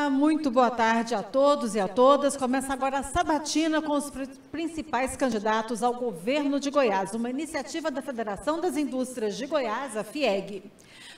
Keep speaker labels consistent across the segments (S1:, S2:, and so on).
S1: Muito boa tarde a todos e a todas. Começa agora a sabatina com os principais candidatos ao governo de Goiás, uma iniciativa da Federação das Indústrias de Goiás, a FIEG.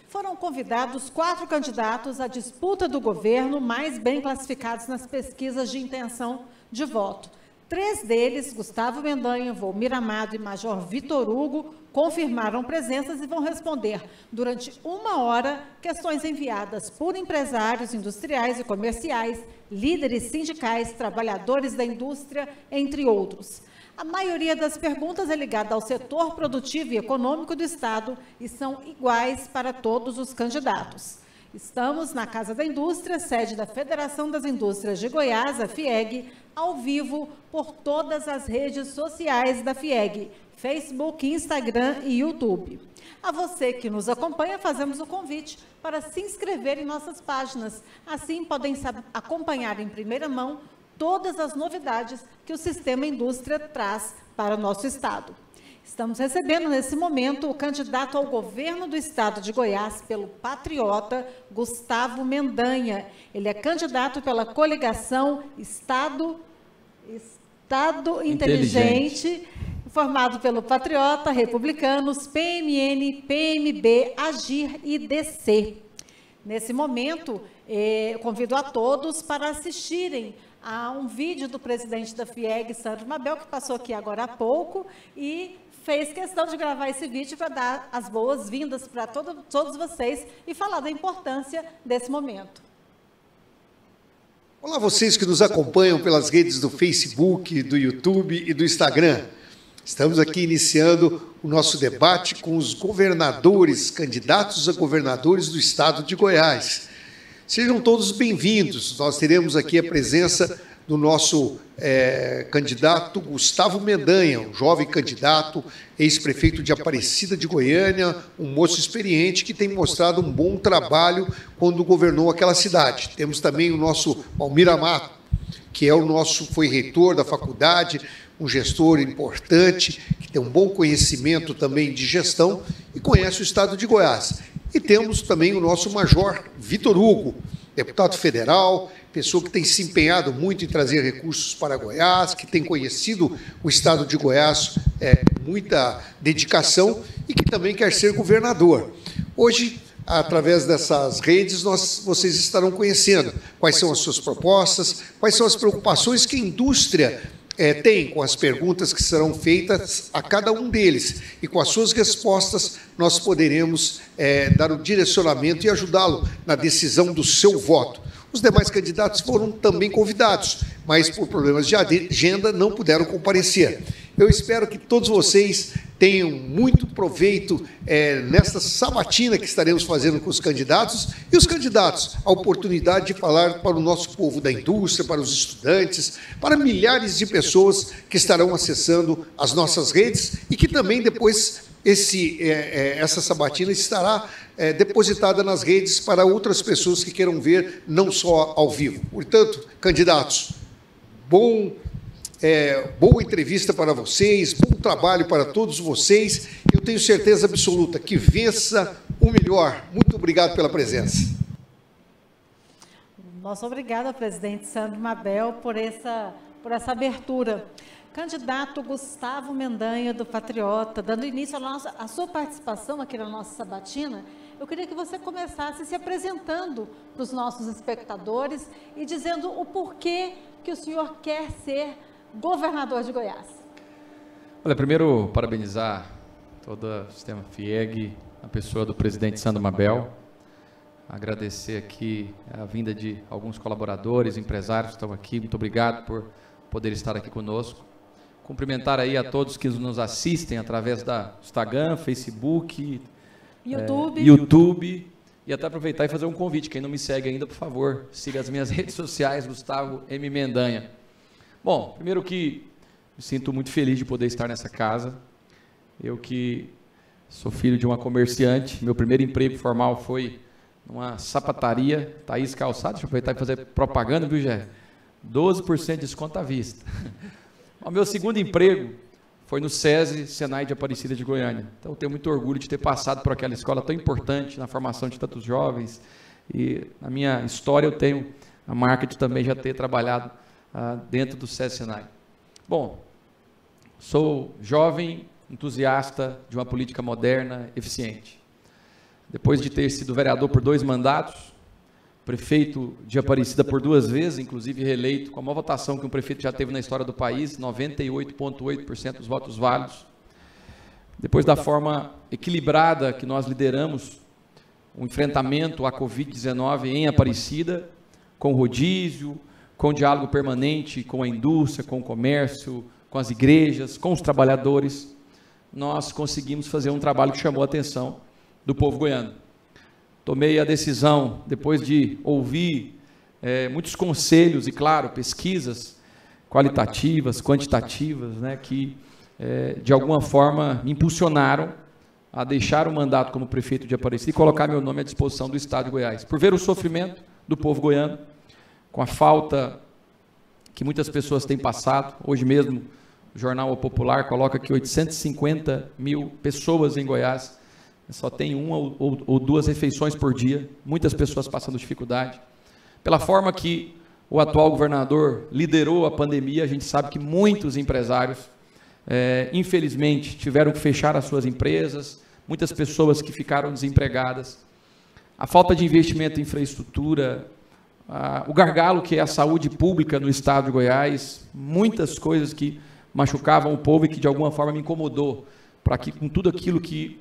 S1: Foram convidados 4 candidatos à disputa do governo, mais bem classificados nas pesquisas de intenção de voto. 3 deles, Gustavo Mendanha, Volmir Amado e Major Vitor Hugo, confirmaram presenças e vão responder, durante 1 hora, questões enviadas por empresários industriais e comerciais, líderes sindicais, trabalhadores da indústria, entre outros. A maioria das perguntas é ligada ao setor produtivo e econômico do Estado e são iguais para todos os candidatos. Estamos na Casa da Indústria, sede da Federação das Indústrias de Goiás, a FIEG, ao vivo por todas as redes sociais da FIEG, Facebook, Instagram e YouTube. A você que nos acompanha, fazemos o convite para se inscrever em nossas páginas. Assim, podem acompanhar em primeira mão todas as novidades que o Sistema Indústria traz para o nosso Estado. Estamos recebendo, nesse momento, o candidato ao governo do Estado de Goiás pelo Patriota, Gustavo Mendanha. Ele é candidato pela coligação Estado Inteligente, formado pelo Patriota, Republicanos, PMN, PMB, Agir e DC. Nesse momento, convido a todos para assistirem a um vídeo do presidente da FIEG, Sandro Mabel, que passou aqui agora há pouco, e fez questão de gravar esse vídeo para dar as boas-vindas para todos vocês e falar da importância desse momento.
S2: Olá, vocês que nos acompanham pelas redes do Facebook, do YouTube e do Instagram. Estamos aqui iniciando o nosso debate com os governadores, candidatos a governadores do Estado de Goiás. Sejam todos bem-vindos. Nós teremos aqui a presença do nosso candidato Gustavo Mendanha, um jovem candidato, ex-prefeito de Aparecida de Goiânia, um moço experiente que tem mostrado um bom trabalho quando governou aquela cidade. Temos também o nosso Volmir Amado, que foi reitor da faculdade, um gestor importante, que tem um bom conhecimento também de gestão e conhece o Estado de Goiás. E temos também o nosso Major Vitor Hugo, deputado federal, pessoa que tem se empenhado muito em trazer recursos para Goiás, que tem conhecido o Estado de Goiás com muita dedicação e que também quer ser governador. Hoje, através dessas redes, vocês estarão conhecendo quais são as suas propostas, quais são as preocupações que a indústria tem com as perguntas que serão feitas a cada um deles. E com as suas respostas, nós poderemos dar o direcionamento e ajudá-lo na decisão do seu voto. Os demais candidatos foram também convidados, mas por problemas de agenda não puderam comparecer. Eu espero que todos vocês tenham muito proveito nesta sabatina que estaremos fazendo com os candidatos e os candidatos, a oportunidade de falar para o nosso povo da indústria, para os estudantes, para milhares de pessoas que estarão acessando as nossas redes e que também depois essa sabatina estará depositada nas redes para outras pessoas que queiram ver, não só ao vivo. Portanto, candidatos, boa entrevista para vocês, bom trabalho para todos vocês. Eu tenho certeza absoluta que vença o melhor. Muito obrigado pela presença.
S1: Nossa, obrigada, presidente Sandro Mabel, por essa abertura. Candidato Gustavo Mendanha, do Patriota, dando início à sua participação aqui na nossa sabatina, eu queria que você começasse se apresentando para os nossos espectadores e dizendo o porquê que o senhor quer ser governador de Goiás.
S3: Olha, primeiro, parabenizar todo o sistema FIEG, a pessoa do presidente Sandro Mabel, agradecer aqui a vinda de alguns colaboradores, empresários que estão aqui, muito obrigado por poder estar aqui conosco. Cumprimentar aí a todos que nos assistem através da Instagram, Facebook, YouTube, e até aproveitar e fazer um convite. Quem não me segue ainda, por favor, siga as minhas redes sociais, Gustavo M. Mendanha. Bom, primeiro que me sinto muito feliz de poder estar nessa casa. Eu que sou filho de uma comerciante, meu primeiro emprego formal foi numa sapataria, Thaís Calçados, deixa eu aproveitar e fazer propaganda, viu, Gé? 12% de desconto à vista. O meu segundo emprego foi no SESI, Senai de Aparecida de Goiânia. Então, eu tenho muito orgulho de ter passado por aquela escola tão importante na formação de tantos jovens. E na minha história eu tenho a marca de também já ter trabalhado dentro do SESI Senai. Bom, sou jovem, entusiasta de uma política moderna, eficiente. Depois de ter sido vereador por 2 mandatos, prefeito de Aparecida por 2 vezes, inclusive reeleito, com a maior votação que um prefeito já teve na história do país, 98,8% dos votos válidos. Depois da forma equilibrada que nós lideramos o enfrentamento à Covid-19 em Aparecida, com rodízio, com diálogo permanente com a indústria, com o comércio, com as igrejas, com os trabalhadores, nós conseguimos fazer um trabalho que chamou a atenção do povo goiano. Tomei a decisão, depois de ouvir muitos conselhos e, claro, pesquisas qualitativas, quantitativas, né, que, de alguma forma, me impulsionaram a deixar o mandato como prefeito de Aparecida e colocar meu nome à disposição do Estado de Goiás, por ver o sofrimento do povo goiano, com a falta que muitas pessoas têm passado. Hoje mesmo, o Jornal O Popular coloca que 850 mil pessoas em Goiás só tem 1 ou 2 refeições por dia, muitas pessoas passando dificuldade. Pela forma que o atual governador liderou a pandemia, a gente sabe que muitos empresários, infelizmente, tiveram que fechar as suas empresas, muitas pessoas que ficaram desempregadas. A falta de investimento em infraestrutura, o gargalo que é a saúde pública no estado de Goiás, muitas coisas que machucavam o povo e que de alguma forma me incomodou, para que com tudo aquilo que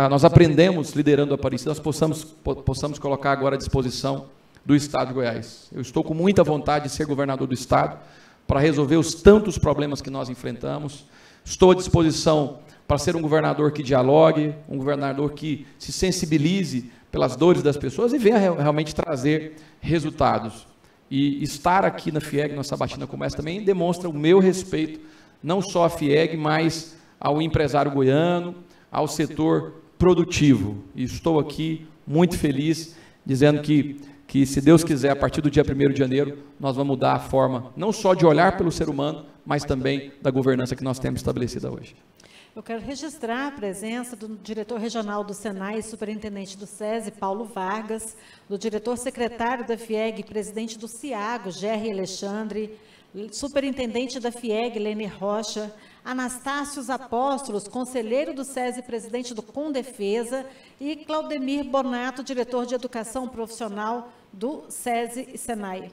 S3: nós aprendemos liderando a Aparecida, nós possamos colocar agora à disposição do estado de Goiás. Eu estou com muita vontade de ser governador do estado, para resolver os tantos problemas que nós enfrentamos. Estou à disposição para ser um governador que dialogue, um governador que se sensibilize pelas dores das pessoas e venha realmente trazer resultados. E estar aqui na FIEG, na Sabatina como essa, também demonstra o meu respeito, não só à FIEG, mas ao empresário goiano, ao setor produtivo. E estou aqui muito feliz, dizendo que se Deus quiser, a partir do dia 1º de janeiro, nós vamos mudar a forma, não só de olhar pelo ser humano, mas também da governança que nós temos estabelecida hoje.
S1: Eu quero registrar a presença do diretor regional do Senai, superintendente do SESI, Paulo Vargas, do diretor secretário da FIEG, presidente do CIAGO, Gerry Alexandre, superintendente da FIEG, Lene Rocha, Anastácios Apóstolos, conselheiro do SESI, presidente do Condefesa, e Claudemir Bonato, diretor de Educação Profissional do SESI e Senai.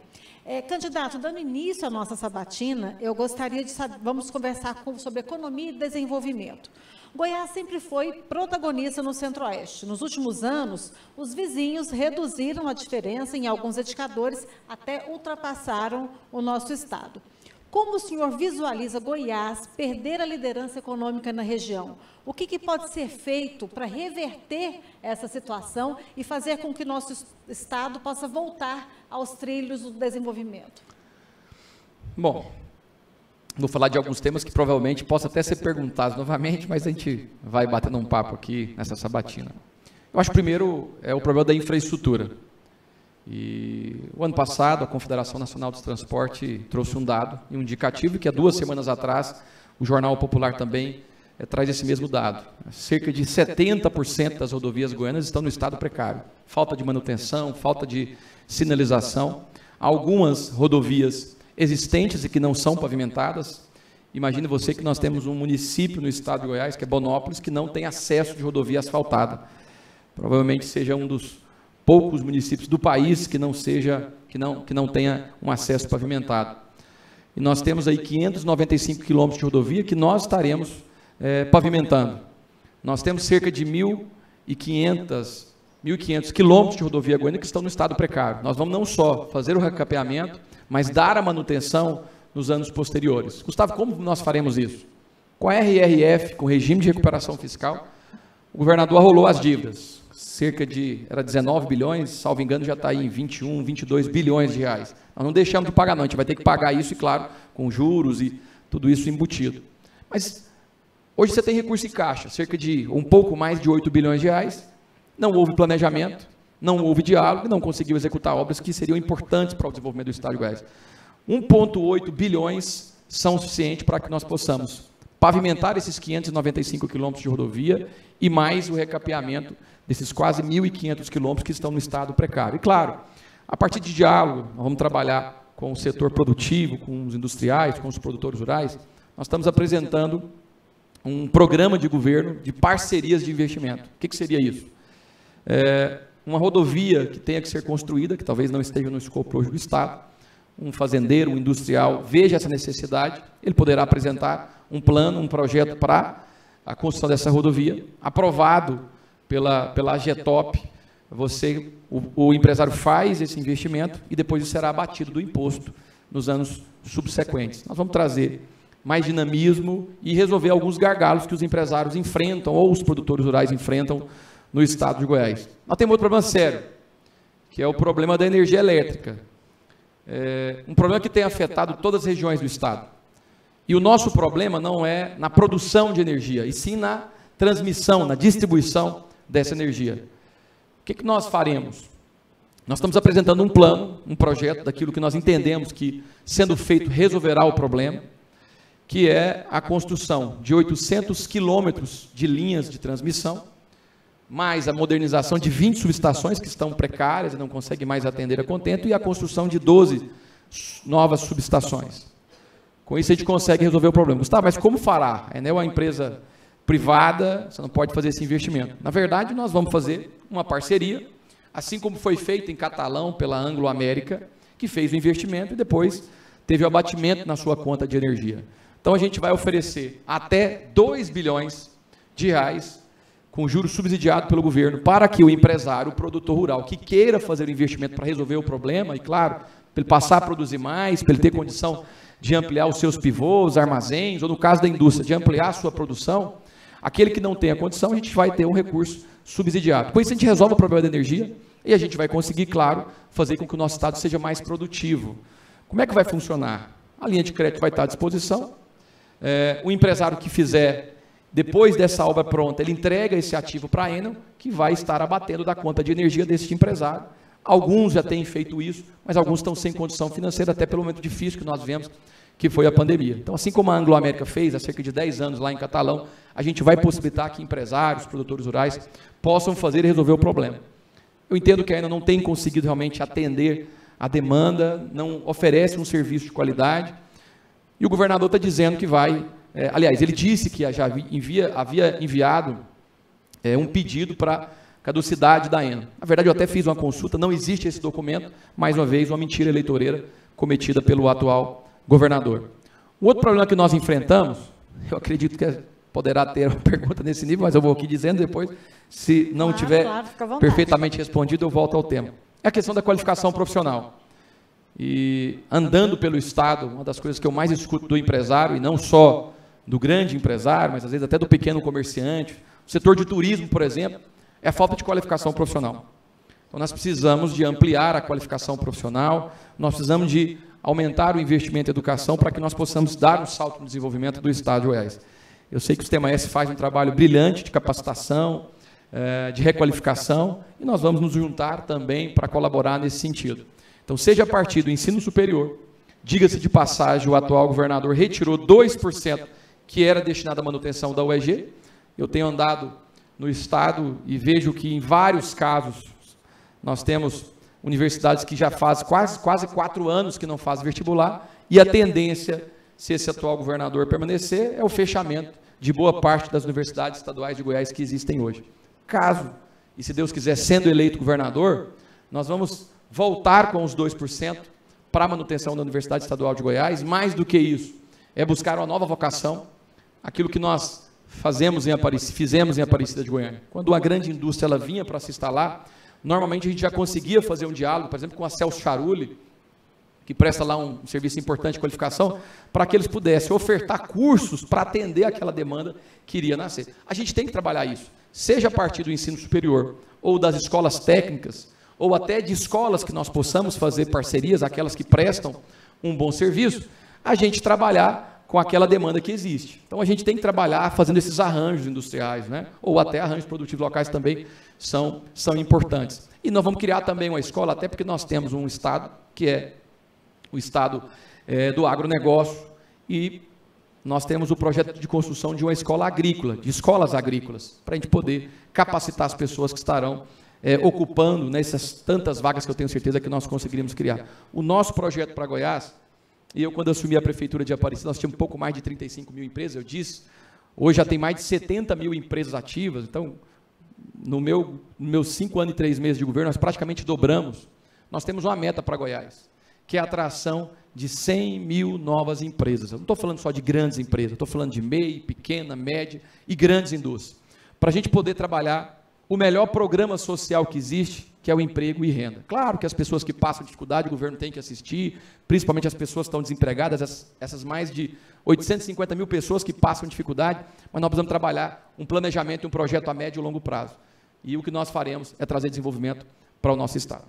S1: Candidato, dando início à nossa sabatina, eu gostaria de saber, vamos conversar sobre economia e desenvolvimento. Goiás sempre foi protagonista no Centro-Oeste. Nos últimos anos, os vizinhos reduziram a diferença em alguns indicadores, até ultrapassaram o nosso estado. Como o senhor visualiza Goiás perder a liderança econômica na região? O que pode ser feito para reverter essa situação e fazer com que nosso estado possa voltar aos trilhos do desenvolvimento?
S3: Bom, vou falar de alguns temas que provavelmente possam até ser perguntados novamente, mas a gente vai batendo um papo aqui nessa sabatina. Eu acho que primeiro é o problema da infraestrutura. E o ano passado, a Confederação Nacional dos Transportes trouxe um dado, um indicativo, que há 2 semanas atrás, o Jornal Popular também traz esse mesmo dado. Cerca de 70% das rodovias goianas estão no estado precário. Falta de manutenção, falta de sinalização. Algumas rodovias existentes e que não são pavimentadas. Imagine você que nós temos um município no estado de Goiás, que é Bonópolis, que não tem acesso de rodovia asfaltada. Provavelmente seja um dos poucos municípios do país que não tenha um acesso pavimentado. E nós temos aí 595 quilômetros de rodovia que nós estaremos pavimentando. Nós temos cerca de 1.500 quilômetros de rodovia goiana que estão no estado precário. Nós vamos não só fazer o recapeamento, mas dar a manutenção nos anos posteriores. Gustavo, como nós faremos isso? Com a RRF, com o regime de recuperação fiscal, o governador arrolou as dívidas. Era 19 bilhões, salvo engano, já está aí em 21, 22 bilhões de reais. Nós não deixamos de pagar, não. A gente vai ter que pagar isso, e claro, com juros e tudo isso embutido. Mas hoje você tem recurso em caixa, cerca de um pouco mais de 8 bilhões de reais. Não houve planejamento, não houve diálogo, não conseguiu executar obras que seriam importantes para o desenvolvimento do estado de Goiás. 1,8 bilhões são suficientes para que nós possamos pavimentar esses 595 quilômetros de rodovia e mais o recapeamento desses quase 1.500 quilômetros que estão no estado precário. E claro, A partir de diálogo, nós vamos trabalhar com o setor produtivo, com os industriais, com os produtores rurais. Nós estamos apresentando um programa de governo de parcerias de investimento. O que seria isso? Uma rodovia que tenha que ser construída, que talvez não esteja no escopo hoje do Estado, um fazendeiro, um industrial, veja essa necessidade, ele poderá apresentar um plano, um projeto para a construção dessa rodovia, aprovado pela AGETOP. O empresário faz esse investimento e depois isso será abatido do imposto nos anos subsequentes. Nós vamos trazer mais dinamismo e resolver alguns gargalos que os empresários enfrentam ou os produtores rurais enfrentam no estado de Goiás. Nós temos outro problema sério, que é o problema da energia elétrica. Um problema que tem afetado todas as regiões do estado. E o nosso problema não é na produção de energia, e sim na transmissão, na distribuição dessa energia. O que nós faremos? Nós estamos apresentando um plano, um projeto daquilo que nós entendemos que, sendo feito, resolverá o problema, que é a construção de 800 quilômetros de linhas de transmissão, mais a modernização de 20 subestações que estão precárias e não conseguem mais atender a contento, e a construção de 12 novas subestações. Com isso a gente consegue resolver o problema. Gustavo, mas como fará? É uma empresa privada, você não pode fazer esse investimento. Na verdade, nós vamos fazer uma parceria, assim como foi feito em Catalão pela Anglo América, que fez o investimento e depois teve o abatimento na sua conta de energia. Então a gente vai oferecer até 2 bilhões de reais com juros subsidiados pelo governo, para que o empresário, o produtor rural, que queira fazer o investimento para resolver o problema, e claro, para ele passar a produzir mais, para ele ter condição de ampliar os seus pivôs, armazéns, ou no caso da indústria, de ampliar a sua produção, aquele que não tem a condição, a gente vai ter um recurso subsidiado. Com isso a gente resolve o problema da energia e a gente vai conseguir, claro, fazer com que o nosso estado seja mais produtivo. Como é que vai funcionar? A linha de crédito vai estar à disposição, o empresário que fizer, depois dessa obra pronta, ele entrega esse ativo para a Enel, que vai estar abatendo da conta de energia desse empresário. Alguns já têm feito isso, mas alguns estão sem condição financeira, até pelo momento difícil que nós vivemos, que foi a pandemia. Então, assim como a Anglo América fez há cerca de 10 anos lá em Catalão, a gente vai possibilitar que empresários, produtores rurais, possam fazer e resolver o problema. Eu entendo que ainda não tem conseguido realmente atender a demanda, não oferece um serviço de qualidade, e o governador está dizendo que vai... aliás, ele disse que já havia enviado um pedido para caducidade da Enel. Na verdade, eu até fiz uma consulta, não existe esse documento, mais uma vez, uma mentira eleitoreira cometida pelo atual governador. O outro problema que nós enfrentamos, eu acredito que poderá ter uma pergunta nesse nível, mas eu vou aqui dizendo depois, se não tiver perfeitamente respondido, eu volto ao tema. É a questão da qualificação profissional. E andando pelo Estado, uma das coisas que eu mais escuto do empresário, e não só do grande empresário, mas às vezes até do pequeno comerciante, o setor de turismo, por exemplo, é a falta de qualificação profissional. Então, nós precisamos de ampliar a qualificação profissional, nós precisamos de aumentar o investimento em educação para que nós possamos dar um salto no desenvolvimento do Estado de Goiás. Eu sei que o Sistema S faz um trabalho brilhante de capacitação, de requalificação, e nós vamos nos juntar também para colaborar nesse sentido. Então, seja a partir do ensino superior, diga-se de passagem, o atual governador retirou 2% que era destinado à manutenção da UEG. Eu tenho andado no Estado e vejo que, em vários casos, nós temos universidades que já fazem quase 4 anos que não fazem vestibular, e a tendência, se esse atual governador permanecer, é o fechamento de boa parte das universidades estaduais de Goiás que existem hoje. Caso, e se Deus quiser, sendo eleito governador, nós vamos voltar com os 2% para a manutenção da Universidade Estadual de Goiás. Mais do que isso, é buscar uma nova vocação, aquilo que nós fizemos em Aparecida de Goiânia. Quando uma grande indústria ela vinha para se instalar, normalmente a gente já conseguia fazer um diálogo, por exemplo, com a Celso Charulli, que presta lá um serviço importante de qualificação, para que eles pudessem ofertar cursos para atender aquela demanda que iria nascer. A gente tem que trabalhar isso, seja a partir do ensino superior, ou das escolas técnicas, ou até de escolas que nós possamos fazer parcerias, aquelas que prestam um bom serviço, a gente trabalhar com aquela demanda que existe. Então, a gente tem que trabalhar fazendo esses arranjos industriais, né? Ou até arranjos produtivos locais também são importantes. E nós vamos criar também uma escola, até porque nós temos um estado, que é o estado do agronegócio, e nós temos o projeto de construção de uma escola agrícola, de escolas agrícolas, para a gente poder capacitar as pessoas que estarão ocupando nessas tantas vagas que eu tenho certeza que nós conseguiríamos criar. O nosso projeto para Goiás, e eu quando assumi a prefeitura de Aparecida, nós tínhamos um pouco mais de 35 mil empresas, eu disse, hoje já tem mais de 70 mil empresas ativas, então, no meus 5 anos e 3 meses de governo, nós praticamente dobramos. Nós temos uma meta para Goiás, que é a atração de 100 mil novas empresas. Eu não estou falando só de grandes empresas, estou falando de MEI, pequena, média e grandes indústrias. Para a gente poder trabalhar o melhor programa social que existe, que é o emprego e renda. Claro que as pessoas que passam dificuldade, o governo tem que assistir, principalmente as pessoas que estão desempregadas, essas mais de 850 mil pessoas que passam dificuldade, mas nós precisamos trabalhar um planejamento e um projeto a médio e longo prazo. E o que nós faremos é trazer desenvolvimento para o nosso Estado.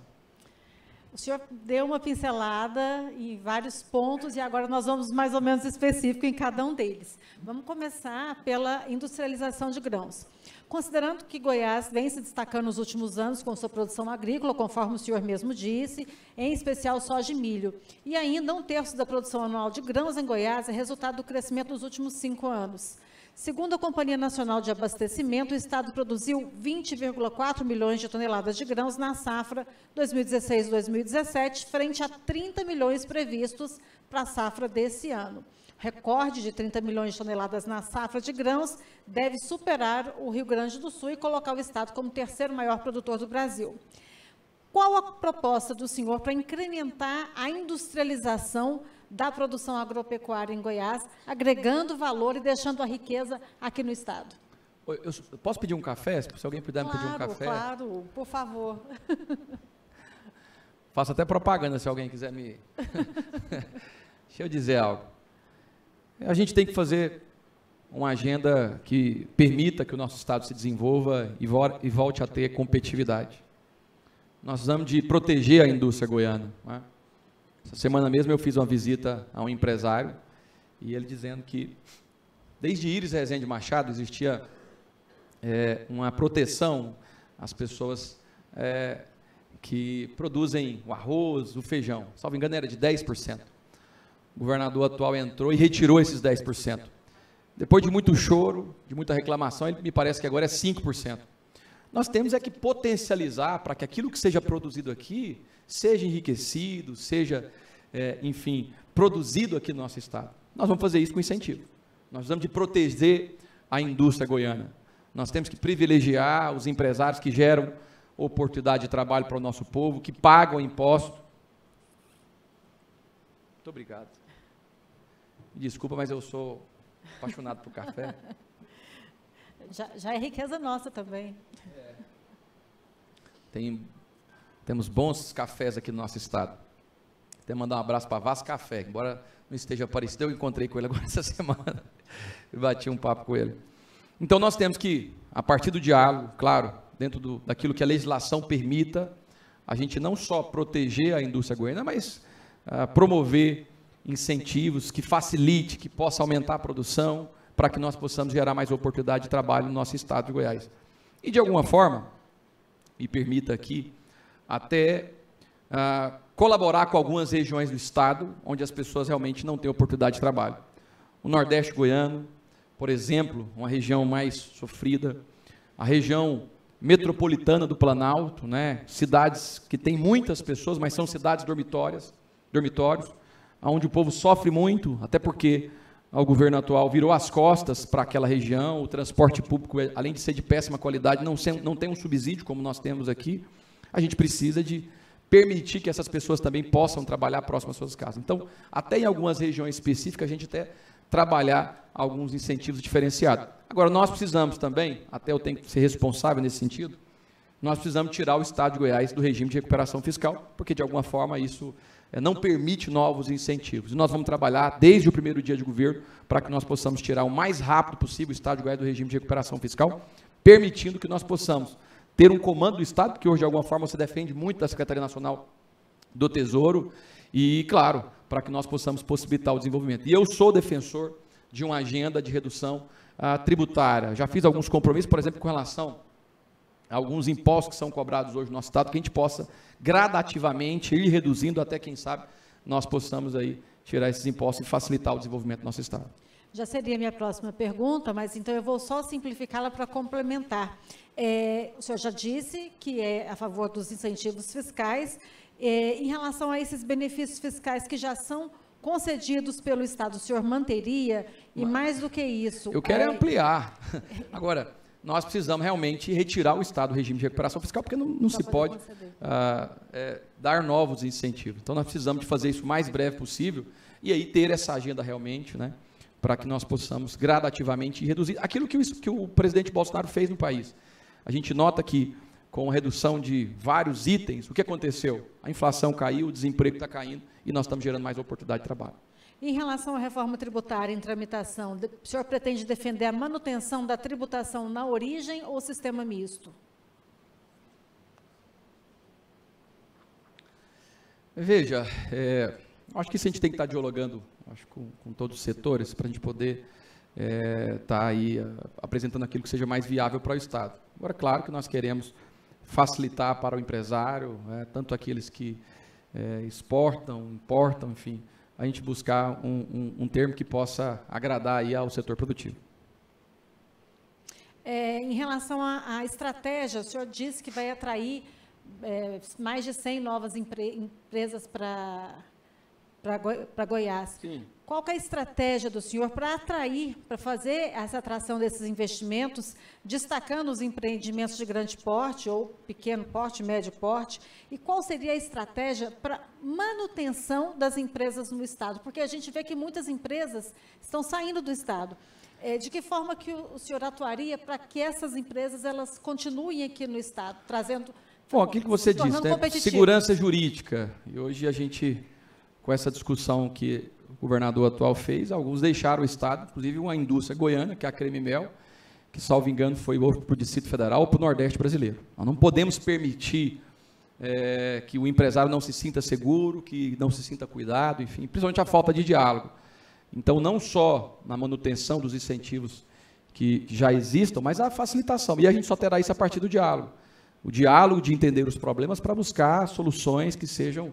S1: O senhor deu uma pincelada em vários pontos e agora nós vamos mais ou menos específico em cada um deles. Vamos começar pela industrialização de grãos. Considerando que Goiás vem se destacando nos últimos anos com sua produção agrícola, conforme o senhor mesmo disse, em especial soja e milho, e ainda 1/3 da produção anual de grãos em Goiás é resultado do crescimento nos últimos 5 anos. Segundo a Companhia Nacional de Abastecimento, o Estado produziu 20,4 milhões de toneladas de grãos na safra 2016-2017, frente a 30 milhões previstos para a safra desse ano. O recorde de 30 milhões de toneladas na safra de grãos deve superar o Rio Grande do Sul e colocar o Estado como o 3º maior produtor do Brasil. Qual a proposta do senhor para incrementar a industrialização da produção agropecuária em Goiás, agregando valor e deixando a riqueza aqui no Estado?
S3: Eu posso pedir um café? Se alguém puder me pedir um café.
S1: Claro, por favor.
S3: Faço até propaganda se alguém quiser me... Deixa eu dizer algo. A gente tem que fazer uma agenda que permita que o nosso Estado se desenvolva e volte a ter competitividade. Nós precisamos de proteger a indústria goiana, não é? Essa semana mesmo eu fiz uma visita a um empresário e ele dizendo que desde Íris Rezende Machado existia uma proteção às pessoas que produzem o arroz, o feijão. Salvo engano era de 10%. O governador atual entrou e retirou esses 10%. Depois de muito choro, de muita reclamação, ele me parece que agora é 5%. Nós temos que potencializar para que aquilo que seja produzido aqui seja enriquecido, seja, enfim, produzido aqui no nosso Estado. Nós vamos fazer isso com incentivo. Nós precisamos de proteger a indústria goiana. Nós temos que privilegiar os empresários que geram oportunidade de trabalho para o nosso povo, que pagam imposto. Muito obrigado. Desculpa, mas eu sou apaixonado por café.
S1: Já é riqueza nossa também.
S3: Temos bons cafés aqui no nosso estado. Até mandar um abraço para Vaz Café, embora não esteja aparecido, eu encontrei com ele agora essa semana. Eu bati um papo com ele. Então nós temos que, a partir do diálogo, claro, dentro daquilo que a legislação permita, a gente não só proteger a indústria goiana, mas promover incentivos que facilite, que possa aumentar a produção, para que nós possamos gerar mais oportunidade de trabalho no nosso estado de Goiás. E, de alguma forma, me permita aqui, até colaborar com algumas regiões do estado, onde as pessoas realmente não têm oportunidade de trabalho. O Nordeste goiano, por exemplo, uma região mais sofrida, a região metropolitana do Planalto, né? Cidades que têm muitas pessoas, mas são cidades dormitórios, onde o povo sofre muito, até porque o governo atual virou as costas para aquela região, o transporte público, além de ser de péssima qualidade, não tem um subsídio como nós temos aqui. A gente precisa de permitir que essas pessoas também possam trabalhar próximo às suas casas. Então, até em algumas regiões específicas, a gente até trabalhar alguns incentivos diferenciados. Agora, nós precisamos também, até eu tenho que ser responsável nesse sentido, nós precisamos tirar o Estado de Goiás do regime de recuperação fiscal, porque, de alguma forma, isso não permite novos incentivos. E nós vamos trabalhar desde o primeiro dia de governo para que nós possamos tirar o mais rápido possível o Estado de Goiás do regime de recuperação fiscal, permitindo que nós possamos ter um comando do Estado, porque hoje, de alguma forma, você defende muito da Secretaria Nacional do Tesouro, e, claro, para que nós possamos possibilitar o desenvolvimento. E eu sou defensor de uma agenda de redução tributária. Já fiz alguns compromissos, por exemplo, com relação a alguns impostos que são cobrados hoje no nosso Estado, que a gente possa gradativamente ir reduzindo até, quem sabe, nós possamos aí tirar esses impostos e facilitar o desenvolvimento do nosso Estado.
S1: Já seria a minha próxima pergunta, mas então eu vou só simplificá-la para complementar. O senhor já disse que é a favor dos incentivos fiscais. Em relação a esses benefícios fiscais que já são concedidos pelo Estado, o senhor manteria? E mais do que isso...
S3: Eu quero ampliar. Agora, nós precisamos realmente retirar o Estado do regime de recuperação fiscal, porque não se pode dar novos incentivos. Então, nós precisamos de fazer isso o mais breve possível e aí ter essa agenda realmente, né, para que nós possamos gradativamente reduzir aquilo que o presidente Bolsonaro fez no país. A gente nota que, com a redução de vários itens, o que aconteceu? A inflação caiu, o desemprego está caindo e nós estamos gerando mais oportunidade de trabalho.
S1: Em relação à reforma tributária em tramitação, o senhor pretende defender a manutenção da tributação na origem ou sistema misto?
S3: Veja, acho que isso a gente tem que estar dialogando com todos os setores para a gente poder estar aí apresentando aquilo que seja mais viável para o Estado. Agora, claro que nós queremos facilitar para o empresário, tanto aqueles que exportam, importam, enfim, a gente buscar um termo que possa agradar aí ao setor produtivo.
S1: Em relação à estratégia, o senhor disse que vai atrair mais de 100 novas empresas para Goiás.
S3: Sim.
S1: Qual que é a estratégia do senhor para atrair, para fazer essa atração desses investimentos, destacando os empreendimentos de grande porte, ou pequeno porte, médio porte, e qual seria a estratégia para manutenção das empresas no Estado? Porque a gente vê que muitas empresas estão saindo do Estado. De que forma que o senhor atuaria para que essas empresas elas continuem aqui no Estado, trazendo...
S3: Bom, aquilo que você disse, né? Segurança jurídica. E hoje a gente, com essa discussão que o governador atual fez, alguns deixaram o Estado, inclusive uma indústria goiana, que é a Creme Mel, que, salvo engano, foi ou para o Distrito Federal ou para o Nordeste brasileiro. Nós não podemos permitir que o empresário não se sinta seguro, que não se sinta cuidado, enfim, principalmente a falta de diálogo. Então, não só na manutenção dos incentivos que já existam, mas a facilitação. E a gente só terá isso a partir do diálogo. O diálogo de entender os problemas para buscar soluções que sejam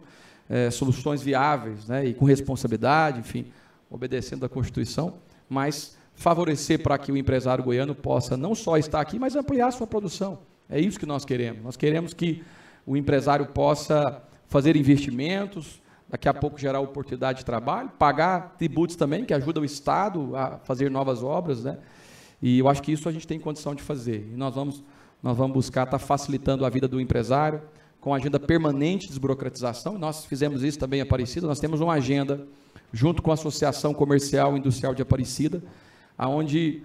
S3: soluções viáveis, né, e com responsabilidade, enfim, obedecendo à Constituição, mas favorecer para que o empresário goiano possa não só estar aqui, mas ampliar a sua produção. É isso que nós queremos. Nós queremos que o empresário possa fazer investimentos, daqui a pouco gerar oportunidade de trabalho, pagar tributos também, que ajudam o Estado a fazer novas obras, né? E eu acho que isso a gente tem condição de fazer. E nós vamos buscar estar facilitando a vida do empresário, com agenda permanente de desburocratização. Nós fizemos isso também em Aparecida. Nós temos uma agenda, junto com a Associação Comercial e Industrial de Aparecida, onde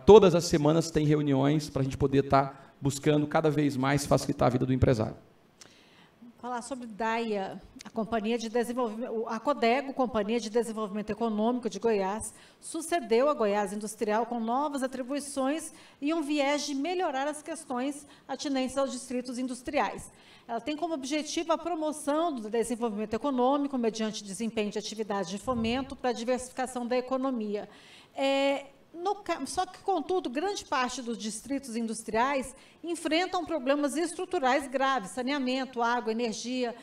S3: todas as semanas tem reuniões para a gente poder estar buscando cada vez mais facilitar a vida do empresário.
S1: Falar sobre DAIA, a Companhia de Desenvolvimento, a Codego, Companhia de Desenvolvimento Econômico de Goiás, sucedeu a Goiás Industrial com novas atribuições e um viés de melhorar as questões atinentes aos distritos industriais. Ela tem como objetivo a promoção do desenvolvimento econômico mediante desempenho de atividades de fomento para a diversificação da economia. Só que, contudo, grande parte dos distritos industriais enfrentam problemas estruturais graves, saneamento, água, energia,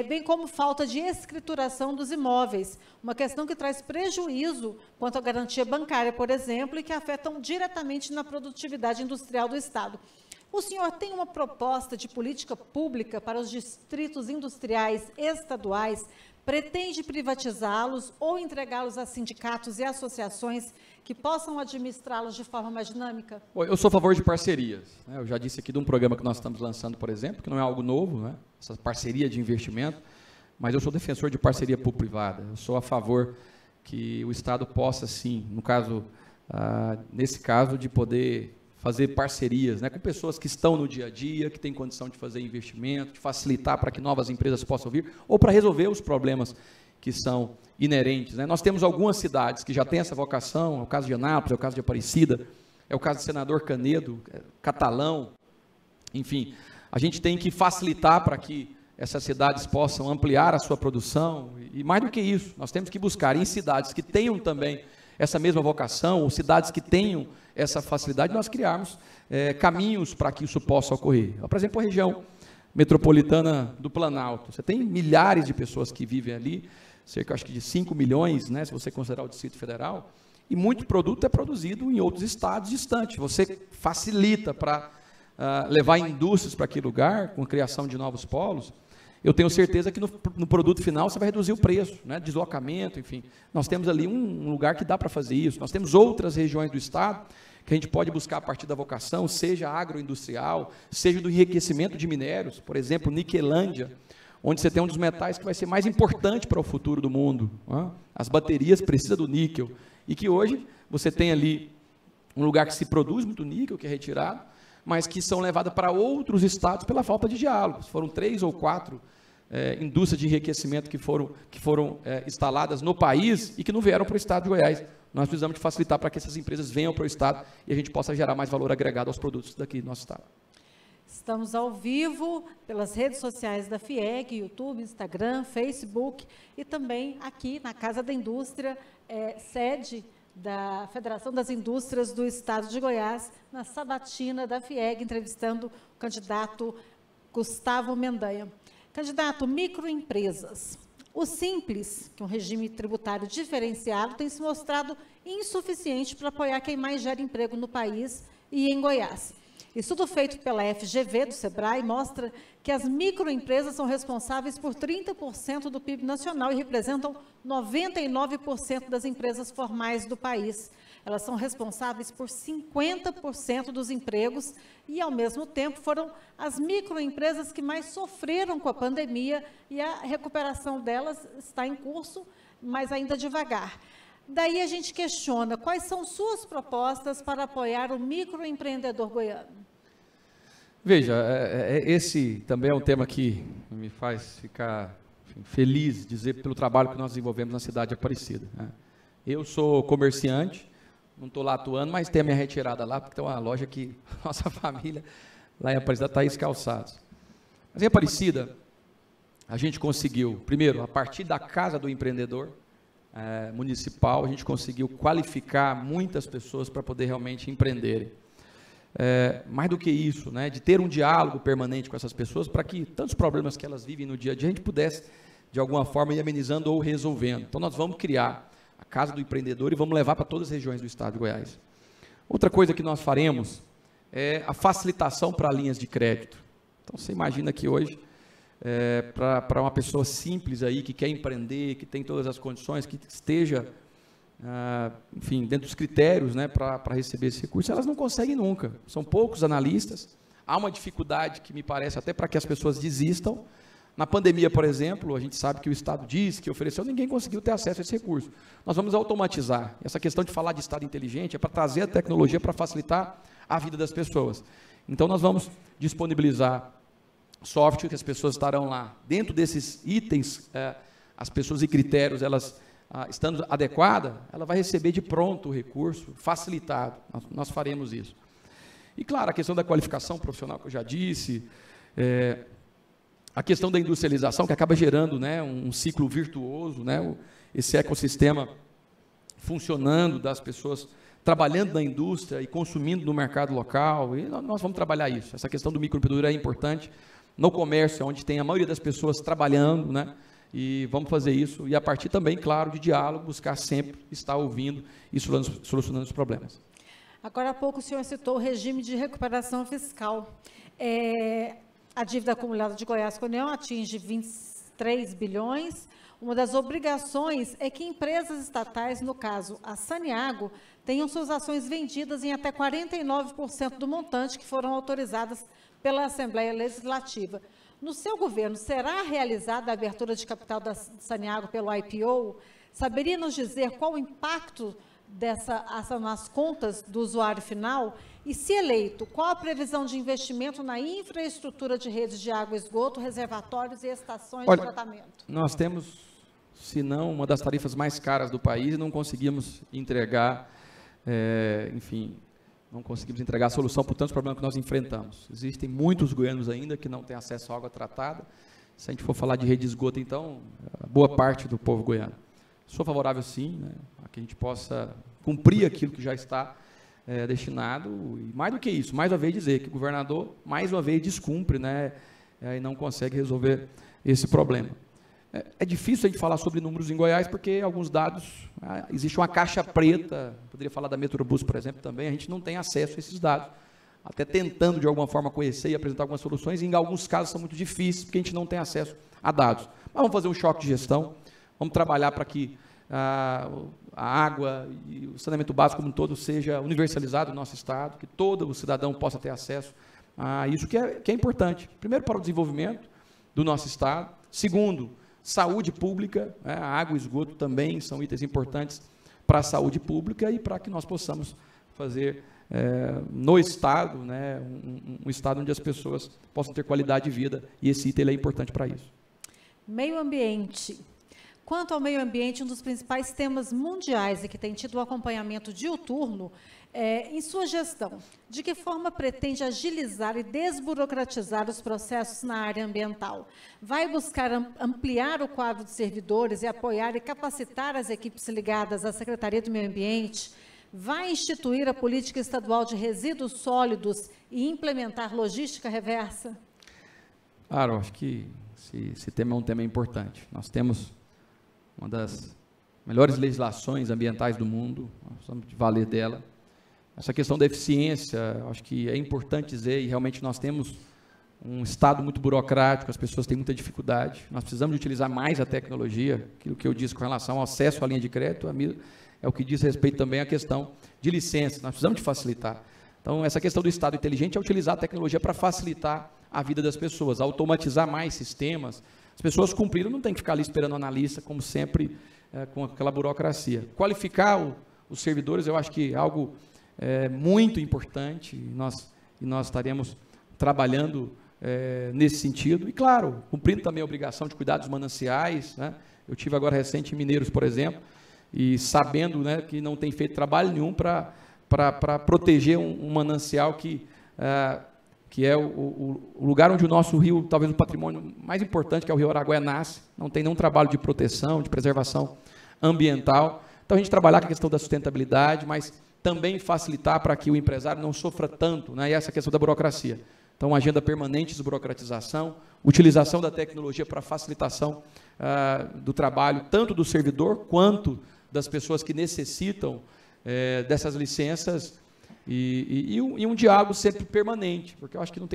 S1: bem como falta de escrituração dos imóveis, uma questão que traz prejuízo quanto à garantia bancária, por exemplo, e que afetam diretamente na produtividade industrial do Estado. O senhor tem uma proposta de política pública para os distritos industriais estaduais? Pretende privatizá-los ou entregá-los a sindicatos e associações que possam administrá-los de forma mais dinâmica?
S3: Eu sou a favor de parcerias. Eu já disse aqui de um programa que nós estamos lançando, por exemplo, que não é algo novo, né? Essa parceria de investimento, mas eu sou defensor de parceria público-privada. Eu sou a favor que o Estado possa, sim, no caso, nesse caso, de poder fazer parcerias, né, com pessoas que estão no dia a dia, que têm condição de fazer investimento, de facilitar para que novas empresas possam vir, ou para resolver os problemas que são inerentes, né? Nós temos algumas cidades que já têm essa vocação, é o caso de Anápolis, é o caso de Aparecida, é o caso do Senador Canedo, Catalão, enfim, a gente tem que facilitar para que essas cidades possam ampliar a sua produção, e mais do que isso, nós temos que buscar em cidades que tenham também essa mesma vocação, ou cidades que tenham essa facilidade, nós criarmos caminhos para que isso possa ocorrer. Por exemplo, a região metropolitana do Planalto, você tem milhares de pessoas que vivem ali, cerca, acho que de 5 milhões, né, se você considerar o Distrito Federal, E muito produto é produzido em outros estados distantes. Você facilita para levar indústrias para aquele lugar, com a criação de novos polos. Eu tenho certeza que no produto final você vai reduzir o preço, né? Deslocamento, enfim. Nós temos ali um lugar que dá para fazer isso. Nós temos outras regiões do estado que a gente pode buscar a partir da vocação, seja agroindustrial, seja do enriquecimento de minérios, por exemplo, Niquelândia, onde você tem um dos metais que vai ser mais importante para o futuro do mundo. Né? As baterias precisam do níquel. E que hoje você tem ali um lugar que se produz muito níquel, que é retirado, mas que são levadas para outros estados pela falta de diálogo. Foram 3 ou 4 indústrias de enriquecimento que foram instaladas no país e que não vieram para o estado de Goiás. Nós precisamos de facilitar para que essas empresas venham para o estado e a gente possa gerar mais valor agregado aos produtos daqui do nosso estado.
S1: Estamos ao vivo pelas redes sociais da FIEG, YouTube, Instagram, Facebook e também aqui na Casa da Indústria, sede da Federação das Indústrias do Estado de Goiás, na sabatina da FIEG, entrevistando o candidato Gustavo Mendanha. Candidato, microempresas. O Simples, que é um regime tributário diferenciado, tem se mostrado insuficiente para apoiar quem mais gera emprego no país e em Goiás. Estudo feito pela FGV do Sebrae mostra que as microempresas são responsáveis por 30% do PIB nacional e representam 99% das empresas formais do país. Elas são responsáveis por 50% dos empregos e, ao mesmo tempo, foram as microempresas que mais sofreram com a pandemia e a recuperação delas está em curso, mas ainda devagar. Daí a gente questiona, quais são suas propostas para apoiar o microempreendedor goiano?
S3: Veja, esse também é um tema que me faz ficar feliz, dizer, pelo trabalho que nós desenvolvemos na cidade de Aparecida. Né? Eu sou comerciante, não estou lá atuando, mas tem a minha retirada lá, porque tem uma loja que nossa família lá em Aparecida está Calçados. Mas em Aparecida, a gente conseguiu, primeiro, a partir da Casa do Empreendedor municipal, a gente conseguiu qualificar muitas pessoas para poder realmente empreenderem. Mais do que isso, né, de ter um diálogo permanente com essas pessoas para que tantos problemas que elas vivem no dia a dia, a gente pudesse, de alguma forma, ir amenizando ou resolvendo. Então, nós vamos criar a Casa do Empreendedor e vamos levar para todas as regiões do estado de Goiás. Outra coisa que nós faremos é a facilitação para linhas de crédito. Então, você imagina que hoje, para uma pessoa simples aí, que quer empreender, que tem todas as condições, que esteja, enfim, dentro dos critérios, né, para receber esse recurso, elas não conseguem nunca. São poucos analistas, há uma dificuldade que me parece até para que as pessoas desistam. Na pandemia, por exemplo, a gente sabe que o Estado disse que ofereceu, ninguém conseguiu ter acesso a esse recurso. Nós vamos automatizar. Essa questão de falar de Estado inteligente é para trazer a tecnologia para facilitar a vida das pessoas. Então, nós vamos disponibilizar software que as pessoas estarão lá. Dentro desses itens, as pessoas e critérios, elas estando adequada, ela vai receber de pronto o recurso, facilitado. Nós faremos isso. E, claro, a questão da qualificação profissional, que eu já disse, a questão da industrialização, que acaba gerando, né, um ciclo virtuoso, né, esse ecossistema funcionando, das pessoas trabalhando na indústria e consumindo no mercado local, e nós vamos trabalhar isso. Essa questão do microempreendedor é importante no comércio, onde tem a maioria das pessoas trabalhando, né, e vamos fazer isso, e a partir também, claro, de diálogo, buscar sempre estar ouvindo e solucionando os problemas.
S1: Agora há pouco o senhor citou o regime de recuperação fiscal. A dívida acumulada de Goiás com a União atinge 23 bilhões. Uma das obrigações é que empresas estatais, no caso a Saniago, tenham suas ações vendidas em até 49% do montante que foram autorizadas pela Assembleia Legislativa. No seu governo, será realizada a abertura de capital da Saniago pelo IPO? Saberia nos dizer qual o impacto dessa ação nas contas do usuário final? E, se eleito, qual a previsão de investimento na infraestrutura de redes de água e esgoto, reservatórios e estações de tratamento? Nós
S3: temos, se não, uma das tarifas mais caras do país e não conseguimos entregar, enfim, não conseguimos entregar a solução por tantos problemas que nós enfrentamos. Existem muitos goianos ainda que não têm acesso à água tratada. Se a gente for falar de rede de esgoto, então, boa parte do povo goiano. Sou favorável, sim, né, a que a gente possa cumprir aquilo que já está destinado, e mais do que isso, mais uma vez dizer que o governador, mais uma vez, descumpre, né, e não consegue resolver esse problema. É difícil a gente falar sobre números em Goiás, porque alguns dados, existe uma caixa preta, poderia falar da Metrobus, por exemplo, também, a gente não tem acesso a esses dados. Até tentando, de alguma forma, conhecer e apresentar algumas soluções, e em alguns casos são muito difíceis, porque a gente não tem acesso a dados. Mas vamos fazer um choque de gestão, vamos trabalhar para que a água e o saneamento básico como um todo seja universalizado no nosso Estado, que todo o cidadão possa ter acesso a isso que é importante. Primeiro, para o desenvolvimento do nosso Estado. Segundo, saúde pública, a água e o esgoto também são itens importantes para a saúde pública e para que nós possamos fazer no Estado, né, um Estado onde as pessoas possam ter qualidade de vida, e esse item é importante para isso.
S1: Meio ambiente. Quanto ao meio ambiente, um dos principais temas mundiais e que tem tido um acompanhamento diuturno, em sua gestão, de que forma pretende agilizar e desburocratizar os processos na área ambiental? Vai buscar ampliar o quadro de servidores e apoiar e capacitar as equipes ligadas à Secretaria do Meio Ambiente? Vai instituir a política estadual de resíduos sólidos e implementar logística reversa?
S3: Claro, acho que esse tema é um tema importante. Nós temos uma das melhores legislações ambientais do mundo, nós precisamos de valer dela. Essa questão da eficiência, acho que é importante dizer, e realmente nós temos um Estado muito burocrático, as pessoas têm muita dificuldade, nós precisamos de utilizar mais a tecnologia, aquilo que eu disse com relação ao acesso à linha de crédito, é o que diz respeito também à questão de licença, nós precisamos de facilitar. Então, essa questão do Estado inteligente é utilizar a tecnologia para facilitar a vida das pessoas, automatizar mais sistemas. As pessoas cumpriram, não tem que ficar ali esperando o analista, como sempre, com aquela burocracia. Qualificar os servidores, eu acho que é algo muito importante, e nós estaremos trabalhando nesse sentido. E, claro, cumprindo também a obrigação de cuidar dos mananciais, né? Eu tive agora recente em Mineiros, por exemplo, e sabendo, né, que não tem feito trabalho nenhum para proteger um manancial que é o lugar onde o nosso rio, talvez o patrimônio mais importante, que é o Rio Araguaia, nasce, não tem nenhum trabalho de proteção, de preservação ambiental. Então, a gente trabalhar com a questão da sustentabilidade, mas também facilitar para que o empresário não sofra tanto, né, e essa questão da burocracia. Então, uma agenda permanente de desburocratização, utilização da tecnologia para facilitação do trabalho, tanto do servidor quanto das pessoas que necessitam dessas licenças, e um diálogo sempre permanente, porque eu acho que não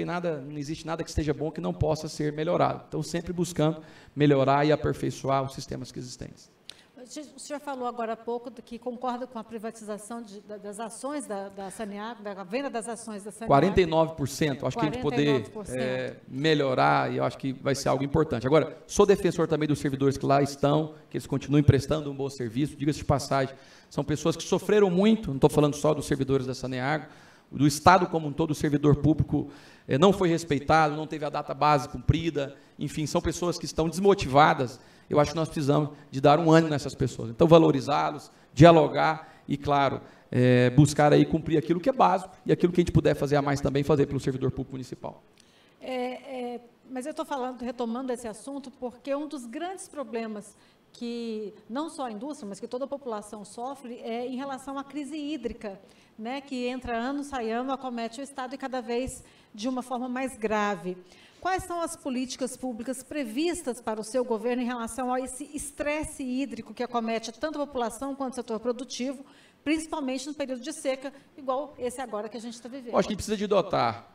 S3: existe nada que esteja bom que não possa ser melhorado. Então, sempre buscando melhorar e aperfeiçoar os sistemas que existem.
S1: O senhor falou agora há pouco que concorda com a privatização das ações da Saneago, da venda das ações da Saneago.
S3: 49%, acho que a gente poder melhorar, e eu acho que vai ser algo importante. Agora, sou defensor também dos servidores que lá estão, que eles continuem prestando um bom serviço, diga-se de passagem, são pessoas que sofreram muito, não estou falando só dos servidores da Saneago, do Estado como um todo, o servidor público não foi respeitado, não teve a data base cumprida, enfim, são pessoas que estão desmotivadas. Eu acho que nós precisamos de dar um ânimo nessas pessoas. Então, valorizá-los, dialogar e, claro, buscar aí cumprir aquilo que é básico e aquilo que a gente puder fazer a mais também, fazer pelo servidor público municipal.
S1: Mas eu estou retomando esse assunto, porque um dos grandes problemas que não só a indústria, mas que toda a população sofre é em relação à crise hídrica, né, que entra ano, sai ano, acomete o Estado e cada vez de uma forma mais grave. Quais são as políticas públicas previstas para o seu governo em relação a esse estresse hídrico que acomete tanto a população quanto o setor produtivo, principalmente no período de seca, igual esse agora que a gente está vivendo?
S3: Eu acho que precisa de dotar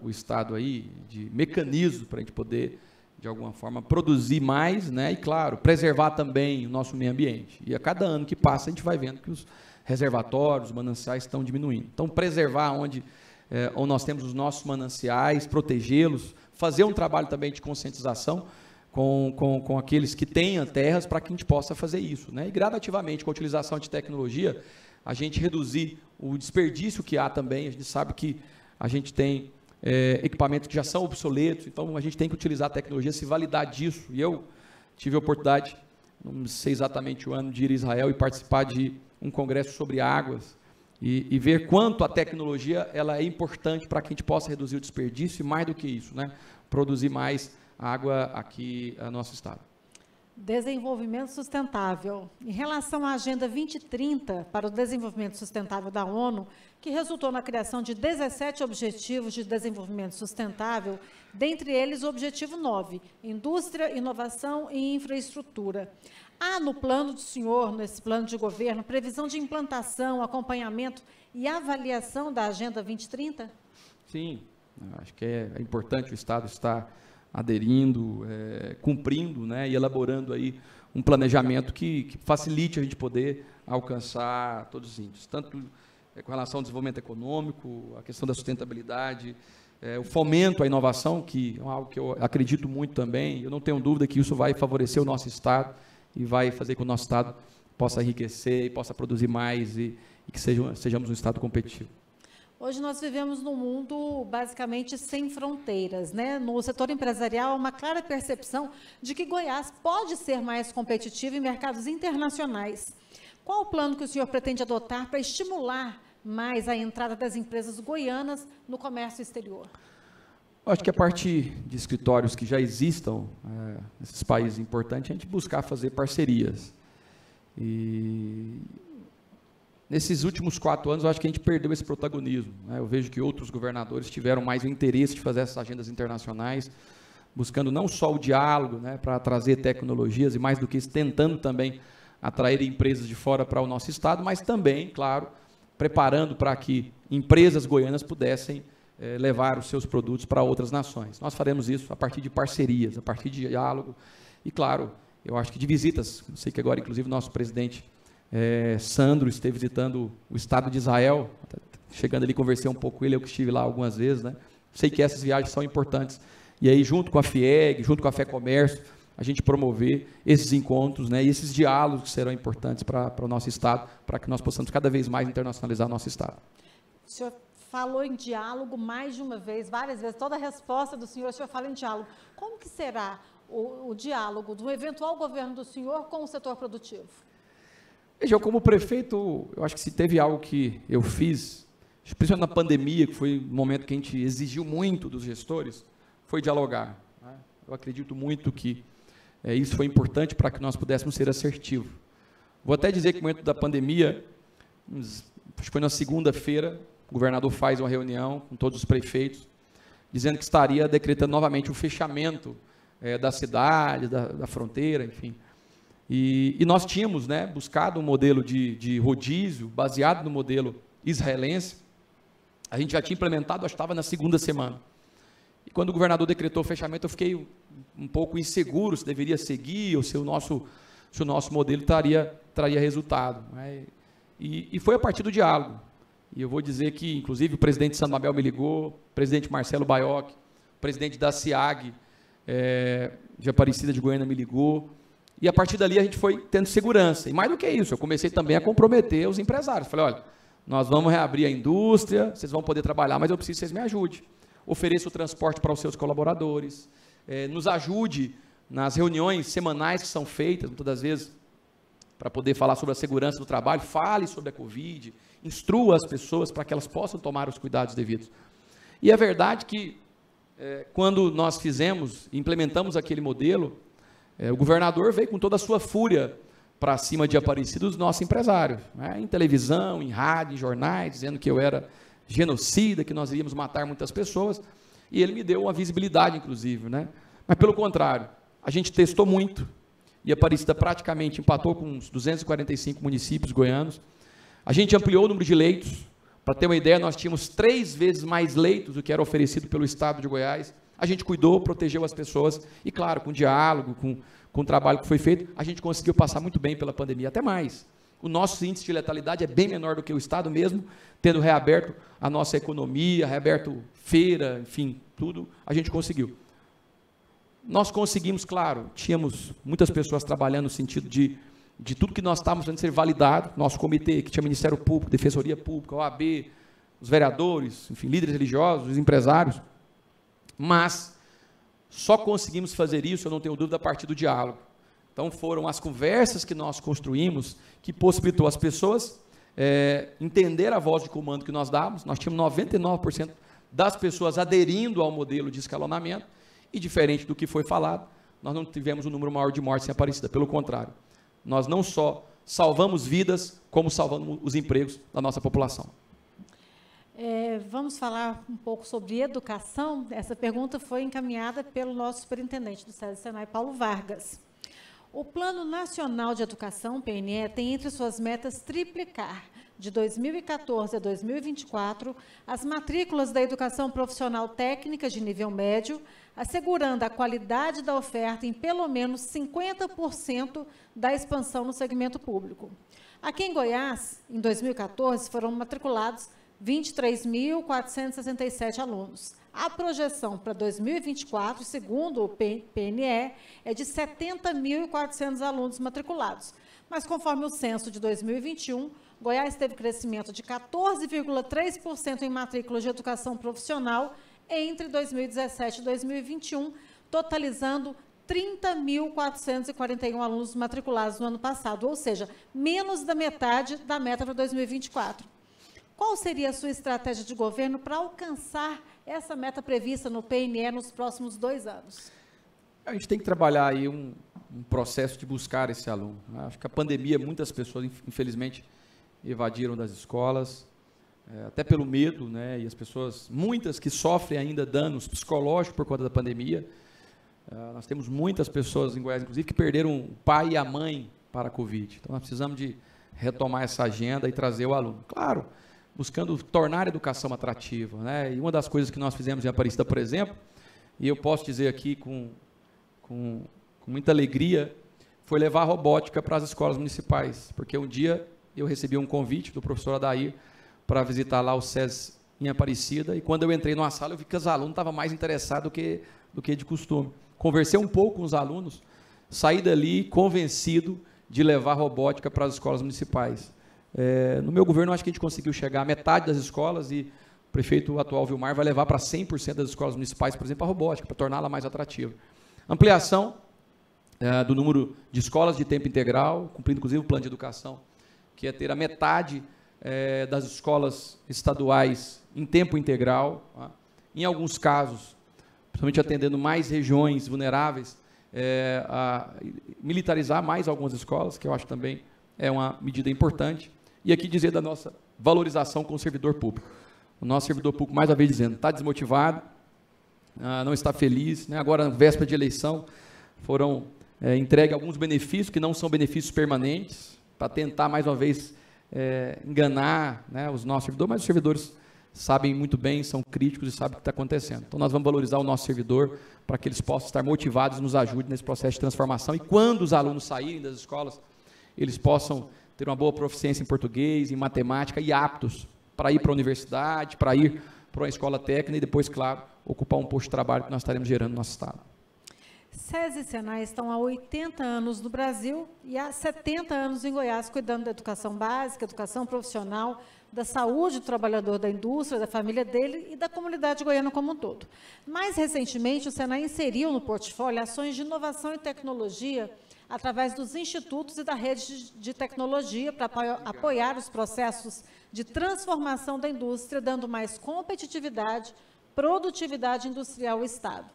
S3: o Estado aí de mecanismos para a gente poder, de alguma forma, produzir mais, né, e, claro, preservar também o nosso meio ambiente. E a cada ano que passa, a gente vai vendo que os reservatórios, os mananciais estão diminuindo. Então, preservar onde nós temos os nossos mananciais, protegê-los, fazer um trabalho também de conscientização com aqueles que tenham terras para que a gente possa fazer isso, né? E gradativamente, com a utilização de tecnologia, a gente reduzir o desperdício que há também. A gente sabe que a gente tem equipamentos que já são obsoletos, então a gente tem que utilizar a tecnologia, se validar disso. E eu tive a oportunidade, não sei exatamente o ano, de ir a Israel e participar de um congresso sobre águas, e ver quanto a tecnologia ela é importante para que a gente possa reduzir o desperdício e, mais do que isso, né, produzir mais água aqui no nosso estado.
S1: Desenvolvimento sustentável. Em relação à Agenda 2030 para o Desenvolvimento Sustentável da ONU, que resultou na criação de 17 Objetivos de Desenvolvimento Sustentável, dentre eles o Objetivo 9, Indústria, Inovação e Infraestrutura. Há no plano do senhor, nesse plano de governo, previsão de implantação, acompanhamento e avaliação da Agenda 2030?
S3: Sim, acho que é importante o Estado estar aderindo, cumprindo, né, e elaborando aí um planejamento que facilite a gente poder alcançar todos os índices, tanto com relação ao desenvolvimento econômico, a questão da sustentabilidade, o fomento à inovação, que é algo que eu acredito muito também. Eu não tenho dúvida que isso vai favorecer o nosso Estado e vai fazer com que o nosso Estado possa enriquecer e possa produzir mais e que sejamos um Estado competitivo.
S1: Hoje nós vivemos num mundo basicamente sem fronteiras, né? No setor empresarial, há uma clara percepção de que Goiás pode ser mais competitivo em mercados internacionais. Qual o plano que o senhor pretende adotar para estimular mais a entrada das empresas goianas no comércio exterior?
S3: Eu acho que a parte de escritórios que já existam nesses países importantes, a gente buscar fazer parcerias. E nesses últimos 4 anos, eu acho que a gente perdeu esse protagonismo, né? Eu vejo que outros governadores tiveram mais o interesse de fazer essas agendas internacionais, buscando não só o diálogo, né, para trazer tecnologias, e mais do que isso, tentando também atrair empresas de fora para o nosso Estado, mas também, claro, preparando para que empresas goianas pudessem levar os seus produtos para outras nações. Nós faremos isso a partir de parcerias, a partir de diálogo, e claro, eu acho que de visitas. Eu sei que agora, inclusive, o nosso presidente Sandro esteve visitando o Estado de Israel, chegando ali, conversei um pouco com ele, eu que estive lá algumas vezes, né? Sei que essas viagens são importantes, e aí junto com a FIEG, junto com a FEComércio, a gente promover esses encontros, né, e esses diálogos que serão importantes para o nosso Estado, para que nós possamos cada vez mais internacionalizar o nosso Estado.
S1: O senhor falou em diálogo mais de uma vez, várias vezes, toda a resposta do senhor, o senhor fala em diálogo. Como que será o diálogo do eventual governo do senhor com o setor produtivo?
S3: Veja, eu como prefeito, eu acho que se teve algo que eu fiz, principalmente na pandemia, que foi um momento que a gente exigiu muito dos gestores, foi dialogar, né? Eu acredito muito que isso foi importante para que nós pudéssemos ser assertivos. Vou até dizer que no momento da pandemia, acho que foi na segunda-feira, o governador faz uma reunião com todos os prefeitos, dizendo que estaria decretando novamente o fechamento da cidade, da fronteira, enfim. E nós tínhamos, né, buscado um modelo de rodízio, baseado no modelo israelense. A gente já tinha implementado, acho que estava na segunda semana. E quando o governador decretou o fechamento, eu fiquei um pouco inseguro se deveria seguir, ou se o nosso modelo traria resultado, né? E foi a partir do diálogo. E eu vou dizer que, inclusive, o presidente Sandro Mabel me ligou, o presidente Marcelo Baiocchi, o presidente da SIAG, de Aparecida de Goiânia, me ligou. E a partir dali a gente foi tendo segurança. E mais do que isso, eu comecei também a comprometer os empresários. Falei, olha, nós vamos reabrir a indústria, vocês vão poder trabalhar, mas eu preciso que vocês me ajudem. Ofereça o transporte para os seus colaboradores, nos ajude nas reuniões semanais que são feitas, muitas das vezes, para poder falar sobre a segurança do trabalho, fale sobre a Covid, instrua as pessoas para que elas possam tomar os cuidados devidos. E é verdade que, quando nós implementamos aquele modelo, o governador veio com toda a sua fúria para cima de Aparecida dos nossos empresários, né? Em televisão, em rádio, em jornais, dizendo que eu era genocida, que nós iríamos matar muitas pessoas, e ele me deu uma visibilidade, inclusive, né? Mas, pelo contrário, a gente testou muito, e Aparecida praticamente empatou com uns 245 municípios goianos. A gente ampliou o número de leitos. Para ter uma ideia, nós tínhamos 3 vezes mais leitos do que era oferecido pelo Estado de Goiás. A gente cuidou, protegeu as pessoas, e claro, com diálogo, com o trabalho que foi feito, a gente conseguiu passar muito bem pela pandemia, até mais. O nosso índice de letalidade é bem menor do que o Estado mesmo, tendo reaberto a nossa economia, reaberto feira, enfim, tudo, a gente conseguiu. Nós conseguimos, claro, tínhamos muitas pessoas trabalhando no sentido de tudo que nós estávamos fazendo ser validado, nosso comitê, que tinha Ministério Público, Defensoria Pública, OAB, os vereadores, enfim, líderes religiosos, os empresários, mas só conseguimos fazer isso, eu não tenho dúvida, a partir do diálogo. Então, foram as conversas que nós construímos que possibilitou as pessoas entender a voz de comando que nós dávamos. Nós tínhamos 99% das pessoas aderindo ao modelo de escalonamento, e diferente do que foi falado, nós não tivemos um número maior de mortes em Aparecida. Pelo contrário, nós não só salvamos vidas, como salvamos os empregos da nossa população.
S1: Vamos falar um pouco sobre educação. Essa pergunta foi encaminhada pelo nosso superintendente do SESI Senai, Paulo Vargas. O Plano Nacional de Educação, PNE, tem entre suas metas triplicar, de 2014 a 2024, as matrículas da educação profissional técnica de nível médio, assegurando a qualidade da oferta em pelo menos 50% da expansão no segmento público. Aqui em Goiás, em 2014, foram matriculados 23.467 alunos. A projeção para 2024, segundo o PNE, é de 70.400 alunos matriculados. Mas, conforme o censo de 2021, Goiás teve crescimento de 14,3% em matrículas de educação profissional entre 2017 e 2021, totalizando 30.441 alunos matriculados no ano passado, ou seja, menos da metade da meta para 2024. Qual seria a sua estratégia de governo para alcançar essa meta prevista no PNE nos próximos 2 anos?
S3: A gente tem que trabalhar aí um processo de buscar esse aluno. Acho que a pandemia, muitas pessoas, infelizmente, evadiram das escolas, até pelo medo, né? E as pessoas, muitas que sofrem ainda danos psicológicos por conta da pandemia. Nós temos muitas pessoas em Goiás, inclusive, que perderam o pai e a mãe para a Covid. Então, nós precisamos de retomar essa agenda e trazer o aluno. Claro, buscando tornar a educação atrativa, né? E uma das coisas que nós fizemos em Aparecida, por exemplo, e eu posso dizer aqui com muita alegria, foi levar a robótica para as escolas municipais, porque um dia eu recebi um convite do professor Adair para visitar lá o SESI em Aparecida, e quando eu entrei numa sala, eu vi que os alunos estavam mais interessados do que de costume. Conversei um pouco com os alunos, saí dali convencido de levar a robótica para as escolas municipais. No meu governo, acho que a gente conseguiu chegar à metade das escolas e o prefeito atual, Vilmar, vai levar para 100% das escolas municipais, por exemplo, a robótica, para torná-la mais atrativa. Ampliação do número de escolas de tempo integral, cumprindo, inclusive, o plano de educação, que é ter a metade das escolas estaduais em tempo integral. Tá? Em alguns casos, principalmente atendendo mais regiões vulneráveis, a militarizar mais algumas escolas, que eu acho também é uma medida importante. E aqui dizer da nossa valorização com o servidor público. O nosso servidor público, mais uma vez dizendo, está desmotivado, não está feliz, né? Agora, na véspera de eleição, foram entregues alguns benefícios que não são benefícios permanentes, para tentar, mais uma vez, enganar, né, os nossos servidores, mas os servidores sabem muito bem, são críticos e sabem o que está acontecendo. Então, nós vamos valorizar o nosso servidor para que eles possam estar motivados e nos ajudem nesse processo de transformação. E quando os alunos saírem das escolas, eles possam ter uma boa proficiência em português, em matemática e aptos para ir para a universidade, para ir para uma escola técnica e depois, claro, ocupar um posto de trabalho que nós estaremos gerando no nosso estado.
S1: SESI e Senai estão há 80 anos no Brasil e há 70 anos em Goiás, cuidando da educação básica, educação profissional, da saúde do trabalhador da indústria, da família dele e da comunidade goiana como um todo. Mais recentemente, o Senai inseriu no portfólio ações de inovação e tecnologia através dos institutos e da rede de tecnologia para apoiar os processos de transformação da indústria, dando mais competitividade, produtividade industrial ao Estado.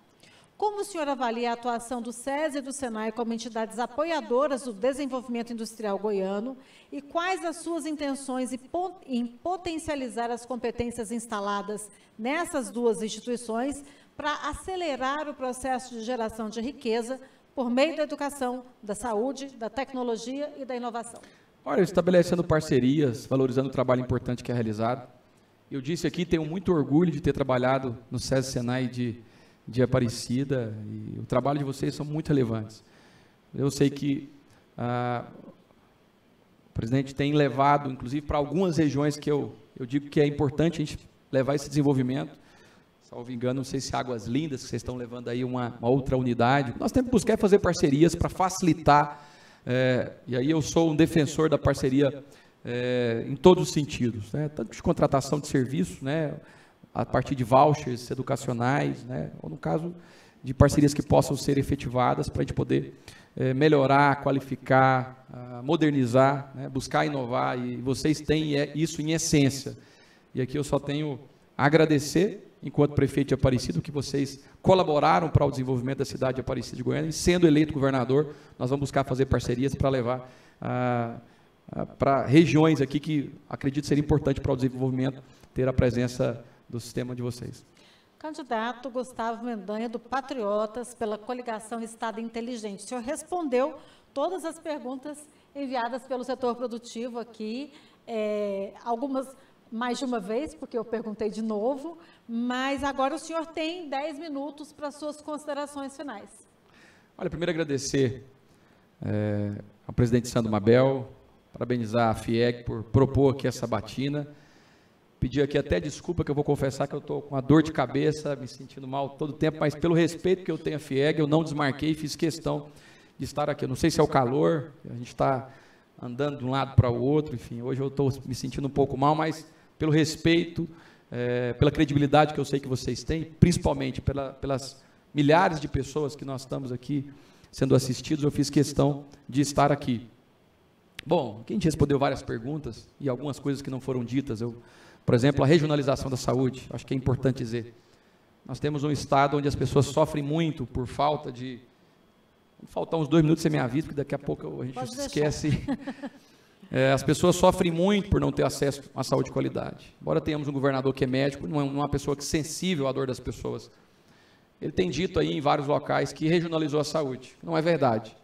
S1: Como o senhor avalia a atuação do SESI e do Senai como entidades apoiadoras do desenvolvimento industrial goiano e quais as suas intenções em potencializar as competências instaladas nessas duas instituições para acelerar o processo de geração de riqueza por meio da educação, da saúde, da tecnologia e da inovação?
S3: Olha, estabelecendo parcerias, valorizando o trabalho importante que é realizado. Eu disse aqui, tenho muito orgulho de ter trabalhado no SESI Senai de Aparecida, e o trabalho de vocês são muito relevantes. Eu sei que o presidente tem levado, inclusive, para algumas regiões que eu digo que é importante a gente levar esse desenvolvimento. Salvo engano, não sei se Águas Lindas, que vocês estão levando aí uma outra unidade. Nós temos que buscar fazer parcerias para facilitar, e aí eu sou um defensor da parceria em todos os sentidos, né? Tanto de contratação de serviços, né? A partir de vouchers educacionais, né? Ou no caso de parcerias que possam ser efetivadas para a gente poder melhorar, qualificar, modernizar, né? Buscar inovar, e vocês têm isso em essência. E aqui eu só tenho a agradecer enquanto prefeito de Aparecida, que vocês colaboraram para o desenvolvimento da cidade de Aparecida de Goiânia, e sendo eleito governador, nós vamos buscar fazer parcerias para levar para regiões aqui que acredito ser importante para o desenvolvimento ter a presença do sistema de vocês.
S1: Candidato Gustavo Mendanha, do Patriotas, pela coligação Estado Inteligente. O senhor respondeu todas as perguntas enviadas pelo setor produtivo aqui, algumas mais de uma vez, porque eu perguntei de novo, mas agora o senhor tem 10 minutos para suas considerações finais.
S3: Olha, primeiro agradecer ao presidente Sandro Mabel, parabenizar a FIEG por propor aqui essa sabatina, pedir aqui até desculpa, que eu vou confessar que eu estou com uma dor de cabeça, me sentindo mal todo o tempo, mas pelo respeito que eu tenho à FIEG, eu não desmarquei e fiz questão de estar aqui. Eu não sei se é o calor, a gente está andando de um lado para o outro, enfim, hoje eu estou me sentindo um pouco mal, mas pelo respeito, pela credibilidade que eu sei que vocês têm, principalmente pelas milhares de pessoas que nós estamos aqui sendo assistidos, eu fiz questão de estar aqui. Bom, aqui a gente respondeu várias perguntas e algumas coisas que não foram ditas. Por exemplo, a regionalização da saúde, acho que é importante dizer. Nós temos um estado onde as pessoas sofrem muito por falta de... Vou faltar uns 2 minutos, você me avisa, porque daqui a pouco a gente esquece. As pessoas sofrem muito por não ter acesso à saúde de qualidade. Embora tenhamos um governador que é médico, não é uma pessoa que é sensível à dor das pessoas. Ele tem dito aí em vários locais que regionalizou a saúde. Não é verdade.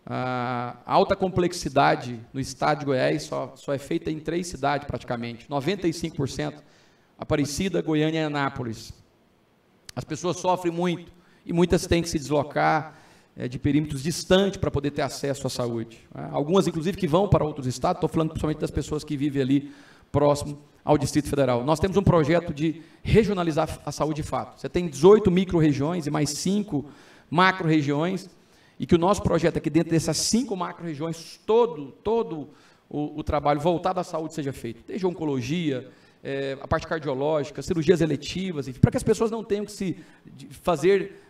S3: A alta complexidade no estado de Goiás só é feita em 3 cidades praticamente, 95%, Aparecida, Goiânia e Anápolis. As pessoas sofrem muito e muitas têm que se deslocar de perímetros distantes para poder ter acesso à saúde. Algumas, inclusive, que vão para outros estados, estou falando principalmente das pessoas que vivem ali próximo ao Distrito Federal. Nós temos um projeto de regionalizar a saúde de fato. Você tem 18 micro-regiões e mais 5 macro-regiões, e que o nosso projeto é que dentro dessas 5 macro-regiões, todo o trabalho voltado à saúde seja feito, desde oncologia, a parte cardiológica, cirurgias eletivas, enfim, para que as pessoas não tenham que fazer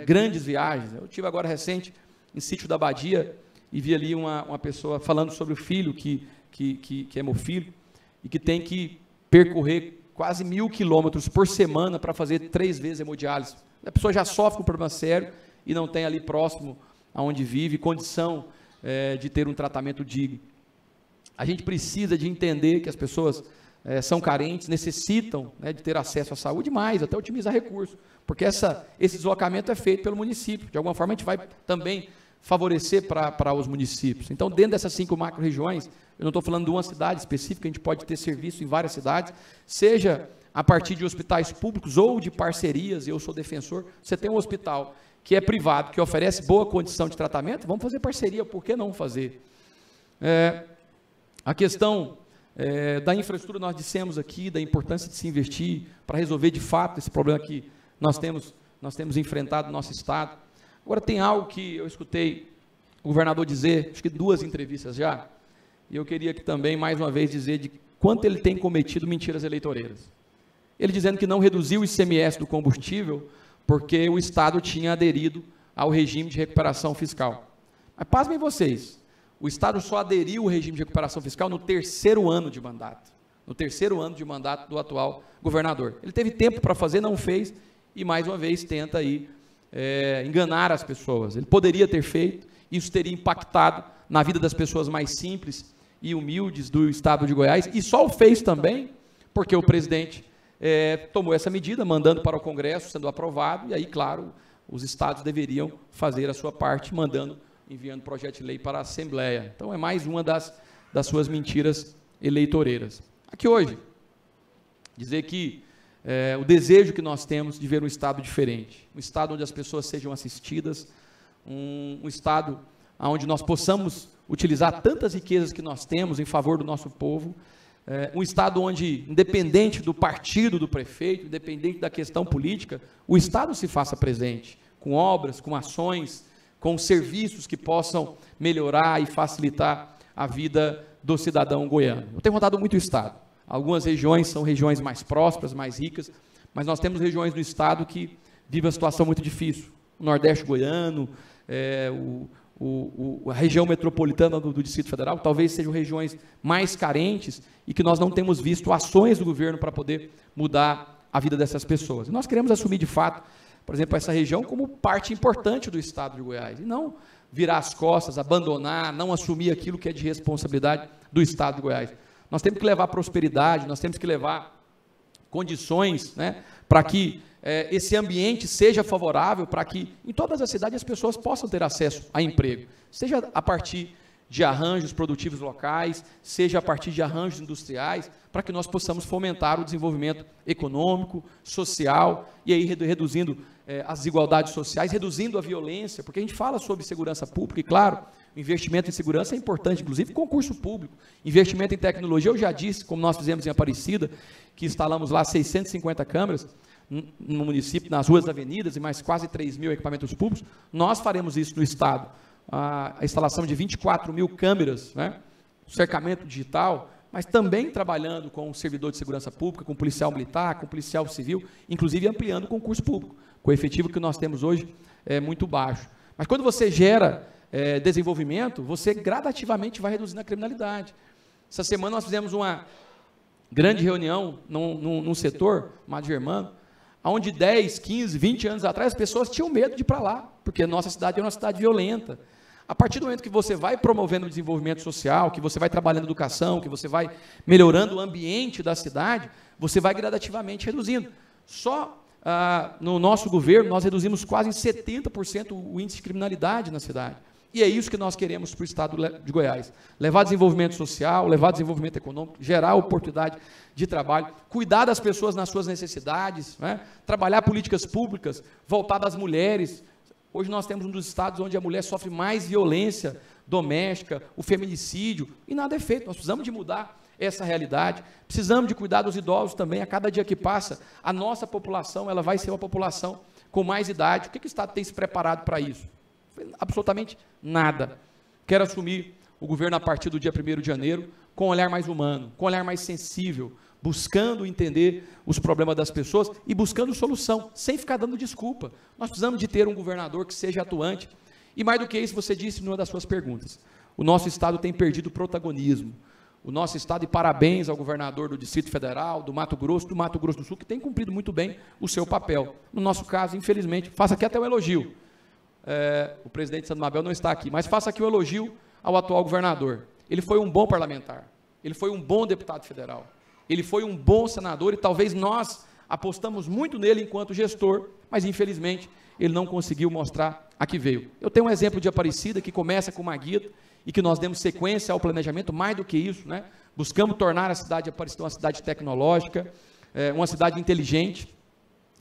S3: grandes viagens. Eu tive agora recente em Sítio da Badia e vi ali uma pessoa falando sobre o filho que é hemofílico e que tem que percorrer quase 1.000 quilômetros por semana para fazer 3 vezes hemodiálise. A pessoa já sofre com um problema sério e não tem ali próximo aonde vive condição de ter um tratamento digno. A gente precisa de entender que as pessoas são carentes, necessitam de ter acesso à saúde, mais até otimizar recursos, porque esse deslocamento é feito pelo município. De alguma forma a gente vai também favorecer para os municípios. Então, dentro dessas 5 macro-regiões, eu não estou falando de uma cidade específica, a gente pode ter serviço em várias cidades, seja a partir de hospitais públicos ou de parcerias, eu sou defensor. Você tem um hospital que é privado, que oferece boa condição de tratamento, vamos fazer parceria, por que não fazer? A questão da infraestrutura, nós dissemos aqui, da importância de se investir para resolver de fato esse problema que nós temos enfrentado no nosso estado. Agora, tem algo que eu escutei o governador dizer, acho que 2 entrevistas já, e eu queria que também, mais uma vez, dizer de quanto ele tem cometido mentiras eleitoreiras. Ele dizendo que não reduziu o ICMS do combustível porque o Estado tinha aderido ao regime de recuperação fiscal. Mas pasmem vocês, o Estado só aderiu ao regime de recuperação fiscal no 3º ano de mandato. No 3º ano de mandato do atual governador. Ele teve tempo para fazer, não fez, e mais uma vez tenta aí enganar as pessoas. Ele poderia ter feito, isso teria impactado na vida das pessoas mais simples e humildes do estado de Goiás, e só o fez também porque o presidente tomou essa medida, mandando para o Congresso, sendo aprovado, e aí, claro, os estados deveriam fazer a sua parte, enviando projeto de lei para a Assembleia. Então, é mais uma das suas mentiras eleitoreiras. Aqui hoje, dizer que o desejo que nós temos de ver um estado diferente, um estado onde as pessoas sejam assistidas, um estado onde nós possamos utilizar tantas riquezas que nós temos em favor do nosso povo, um estado onde, independente do partido do prefeito, independente da questão política, o estado se faça presente, com obras, com ações, com serviços que possam melhorar e facilitar a vida do cidadão goiano. Eu tenho rodado muito o estado. Algumas regiões são regiões mais prósperas, mais ricas, mas nós temos regiões do estado que vivem uma situação muito difícil. O Nordeste goiano, a região metropolitana do Distrito Federal, talvez sejam regiões mais carentes e que nós não temos visto ações do governo para poder mudar a vida dessas pessoas. E nós queremos assumir, de fato, por exemplo, essa região como parte importante do estado de Goiás, e não virar as costas, abandonar, não assumir aquilo que é de responsabilidade do estado de Goiás. Nós temos que levar prosperidade, nós temos que levar condições, né, para que esse ambiente seja favorável, para que em todas as cidades as pessoas possam ter acesso a emprego, seja a partir de arranjos produtivos locais, seja a partir de arranjos industriais, para que nós possamos fomentar o desenvolvimento econômico, social, e aí reduzindo as desigualdades sociais, reduzindo a violência, porque a gente fala sobre segurança pública, e claro, o investimento em segurança é importante, inclusive concurso público, investimento em tecnologia. Eu já disse, como nós fizemos em Aparecida, que instalamos lá 650 câmeras no município, nas ruas, avenidas, e mais quase 3.000 equipamentos públicos. Nós faremos isso no estado, a instalação de 24.000 câmeras, né, cercamento digital, mas também trabalhando com o servidor de segurança pública, com policial militar, com policial civil, inclusive ampliando o concurso público, com o efetivo que nós temos hoje é muito baixo. Mas quando você gera desenvolvimento, você gradativamente vai reduzindo a criminalidade. Essa semana nós fizemos uma grande reunião num setor, Madre Germano, onde 10, 15, 20 anos atrás as pessoas tinham medo de ir para lá, porque a nossa cidade é uma cidade violenta. A partir do momento que você vai promovendo o desenvolvimento social, que você vai trabalhando educação, que você vai melhorando o ambiente da cidade, você vai gradativamente reduzindo. Só no nosso governo nós reduzimos quase em 70% o índice de criminalidade na cidade. E é isso que nós queremos para o estado de Goiás. Levar desenvolvimento social, levar desenvolvimento econômico, gerar oportunidade de trabalho, cuidar das pessoas nas suas necessidades, né? Trabalhar políticas públicas voltadas às mulheres. Hoje nós temos um dos estados onde a mulher sofre mais violência doméstica, o feminicídio, e nada é feito. Nós precisamos de mudar essa realidade, precisamos de cuidar dos idosos também. A cada dia que passa, a nossa população ela vai ser uma população com mais idade. O que o estado tem se preparado para isso? Absolutamente nada. Quero assumir o governo a partir do dia 1º de janeiro, com um olhar mais humano, com um olhar mais sensível, buscando entender os problemas das pessoas e buscando solução, sem ficar dando desculpa. Nós precisamos de ter um governador que seja atuante. E mais do que isso, você disse numa das suas perguntas, o nosso estado tem perdido protagonismo. O nosso estado, e parabéns ao governador do Distrito Federal, do Mato Grosso do Sul, que tem cumprido muito bem o seu papel. No nosso caso, infelizmente, faço aqui até um elogio. O presidente Sandro Mabel não está aqui, mas faço aqui um elogio ao atual governador. Ele foi um bom parlamentar, ele foi um bom deputado federal, ele foi um bom senador, e talvez nós apostamos muito nele enquanto gestor, mas infelizmente ele não conseguiu mostrar a que veio. Eu tenho um exemplo de Aparecida que começa com uma guia e que nós demos sequência ao planejamento. Mais do que isso, né? Buscamos tornar a cidade de Aparecida uma cidade tecnológica, uma cidade inteligente.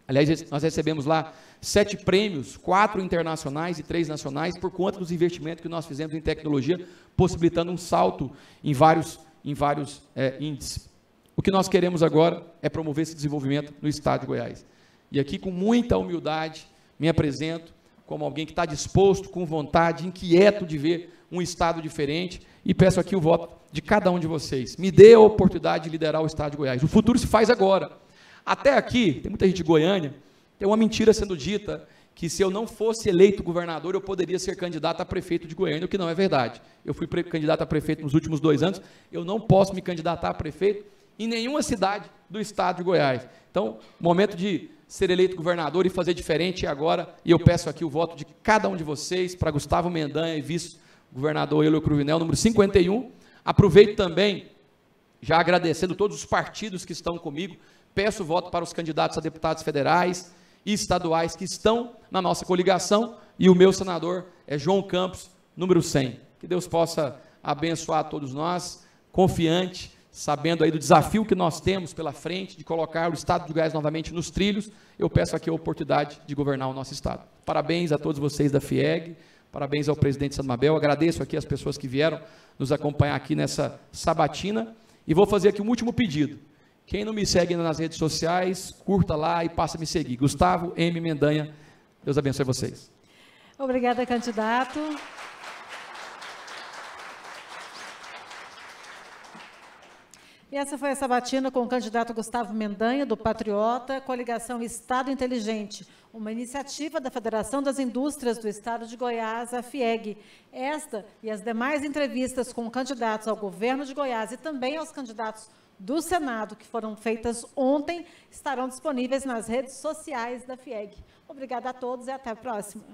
S3: Aliás, nós recebemos lá 7 prêmios, 4 internacionais e 3 nacionais, por conta dos investimentos que nós fizemos em tecnologia, possibilitando um salto em vários índices. O que nós queremos agora é promover esse desenvolvimento no estado de Goiás. E aqui, com muita humildade, me apresento como alguém que está disposto, com vontade, inquieto de ver um estado diferente, e peço aqui o voto de cada um de vocês. Me dê a oportunidade de liderar o estado de Goiás. O futuro se faz agora. Até aqui, tem muita gente de Goiânia, tem uma mentira sendo dita, que se eu não fosse eleito governador, eu poderia ser candidato a prefeito de Goiânia, o que não é verdade. Eu fui candidato a prefeito nos últimos 2 anos, eu não posso me candidatar a prefeito em nenhuma cidade do estado de Goiás. Então, momento de ser eleito governador e fazer diferente é agora, e eu peço aqui o voto de cada um de vocês, para Gustavo Mendanha e vice-governador Elio Cruvinel, número 51. Aproveito também, já agradecendo todos os partidos que estão comigo, peço voto para os candidatos a deputados federais e estaduais que estão na nossa coligação, e o meu senador é João Campos, número 100. Que Deus possa abençoar todos nós, confiante, sabendo aí do desafio que nós temos pela frente, de colocar o estado de Goiás novamente nos trilhos. Eu peço aqui a oportunidade de governar o nosso estado. Parabéns a todos vocês da FIEG, parabéns ao presidente Sandro Mabel, agradeço aqui as pessoas que vieram nos acompanhar aqui nessa sabatina, e vou fazer aqui um último pedido. Quem não me segue nas redes sociais, curta lá e passa a me seguir. Gustavo M. Mendanha, Deus abençoe vocês.
S1: Obrigada, candidato. E essa foi a sabatina com o candidato Gustavo Mendanha, do Patriota, coligação Estado Inteligente, uma iniciativa da Federação das Indústrias do Estado de Goiás, a FIEG. Esta e as demais entrevistas com candidatos ao governo de Goiás e também aos candidatos do Senado, que foram feitas ontem, estarão disponíveis nas redes sociais da FIEG. Obrigada a todos e até a próxima.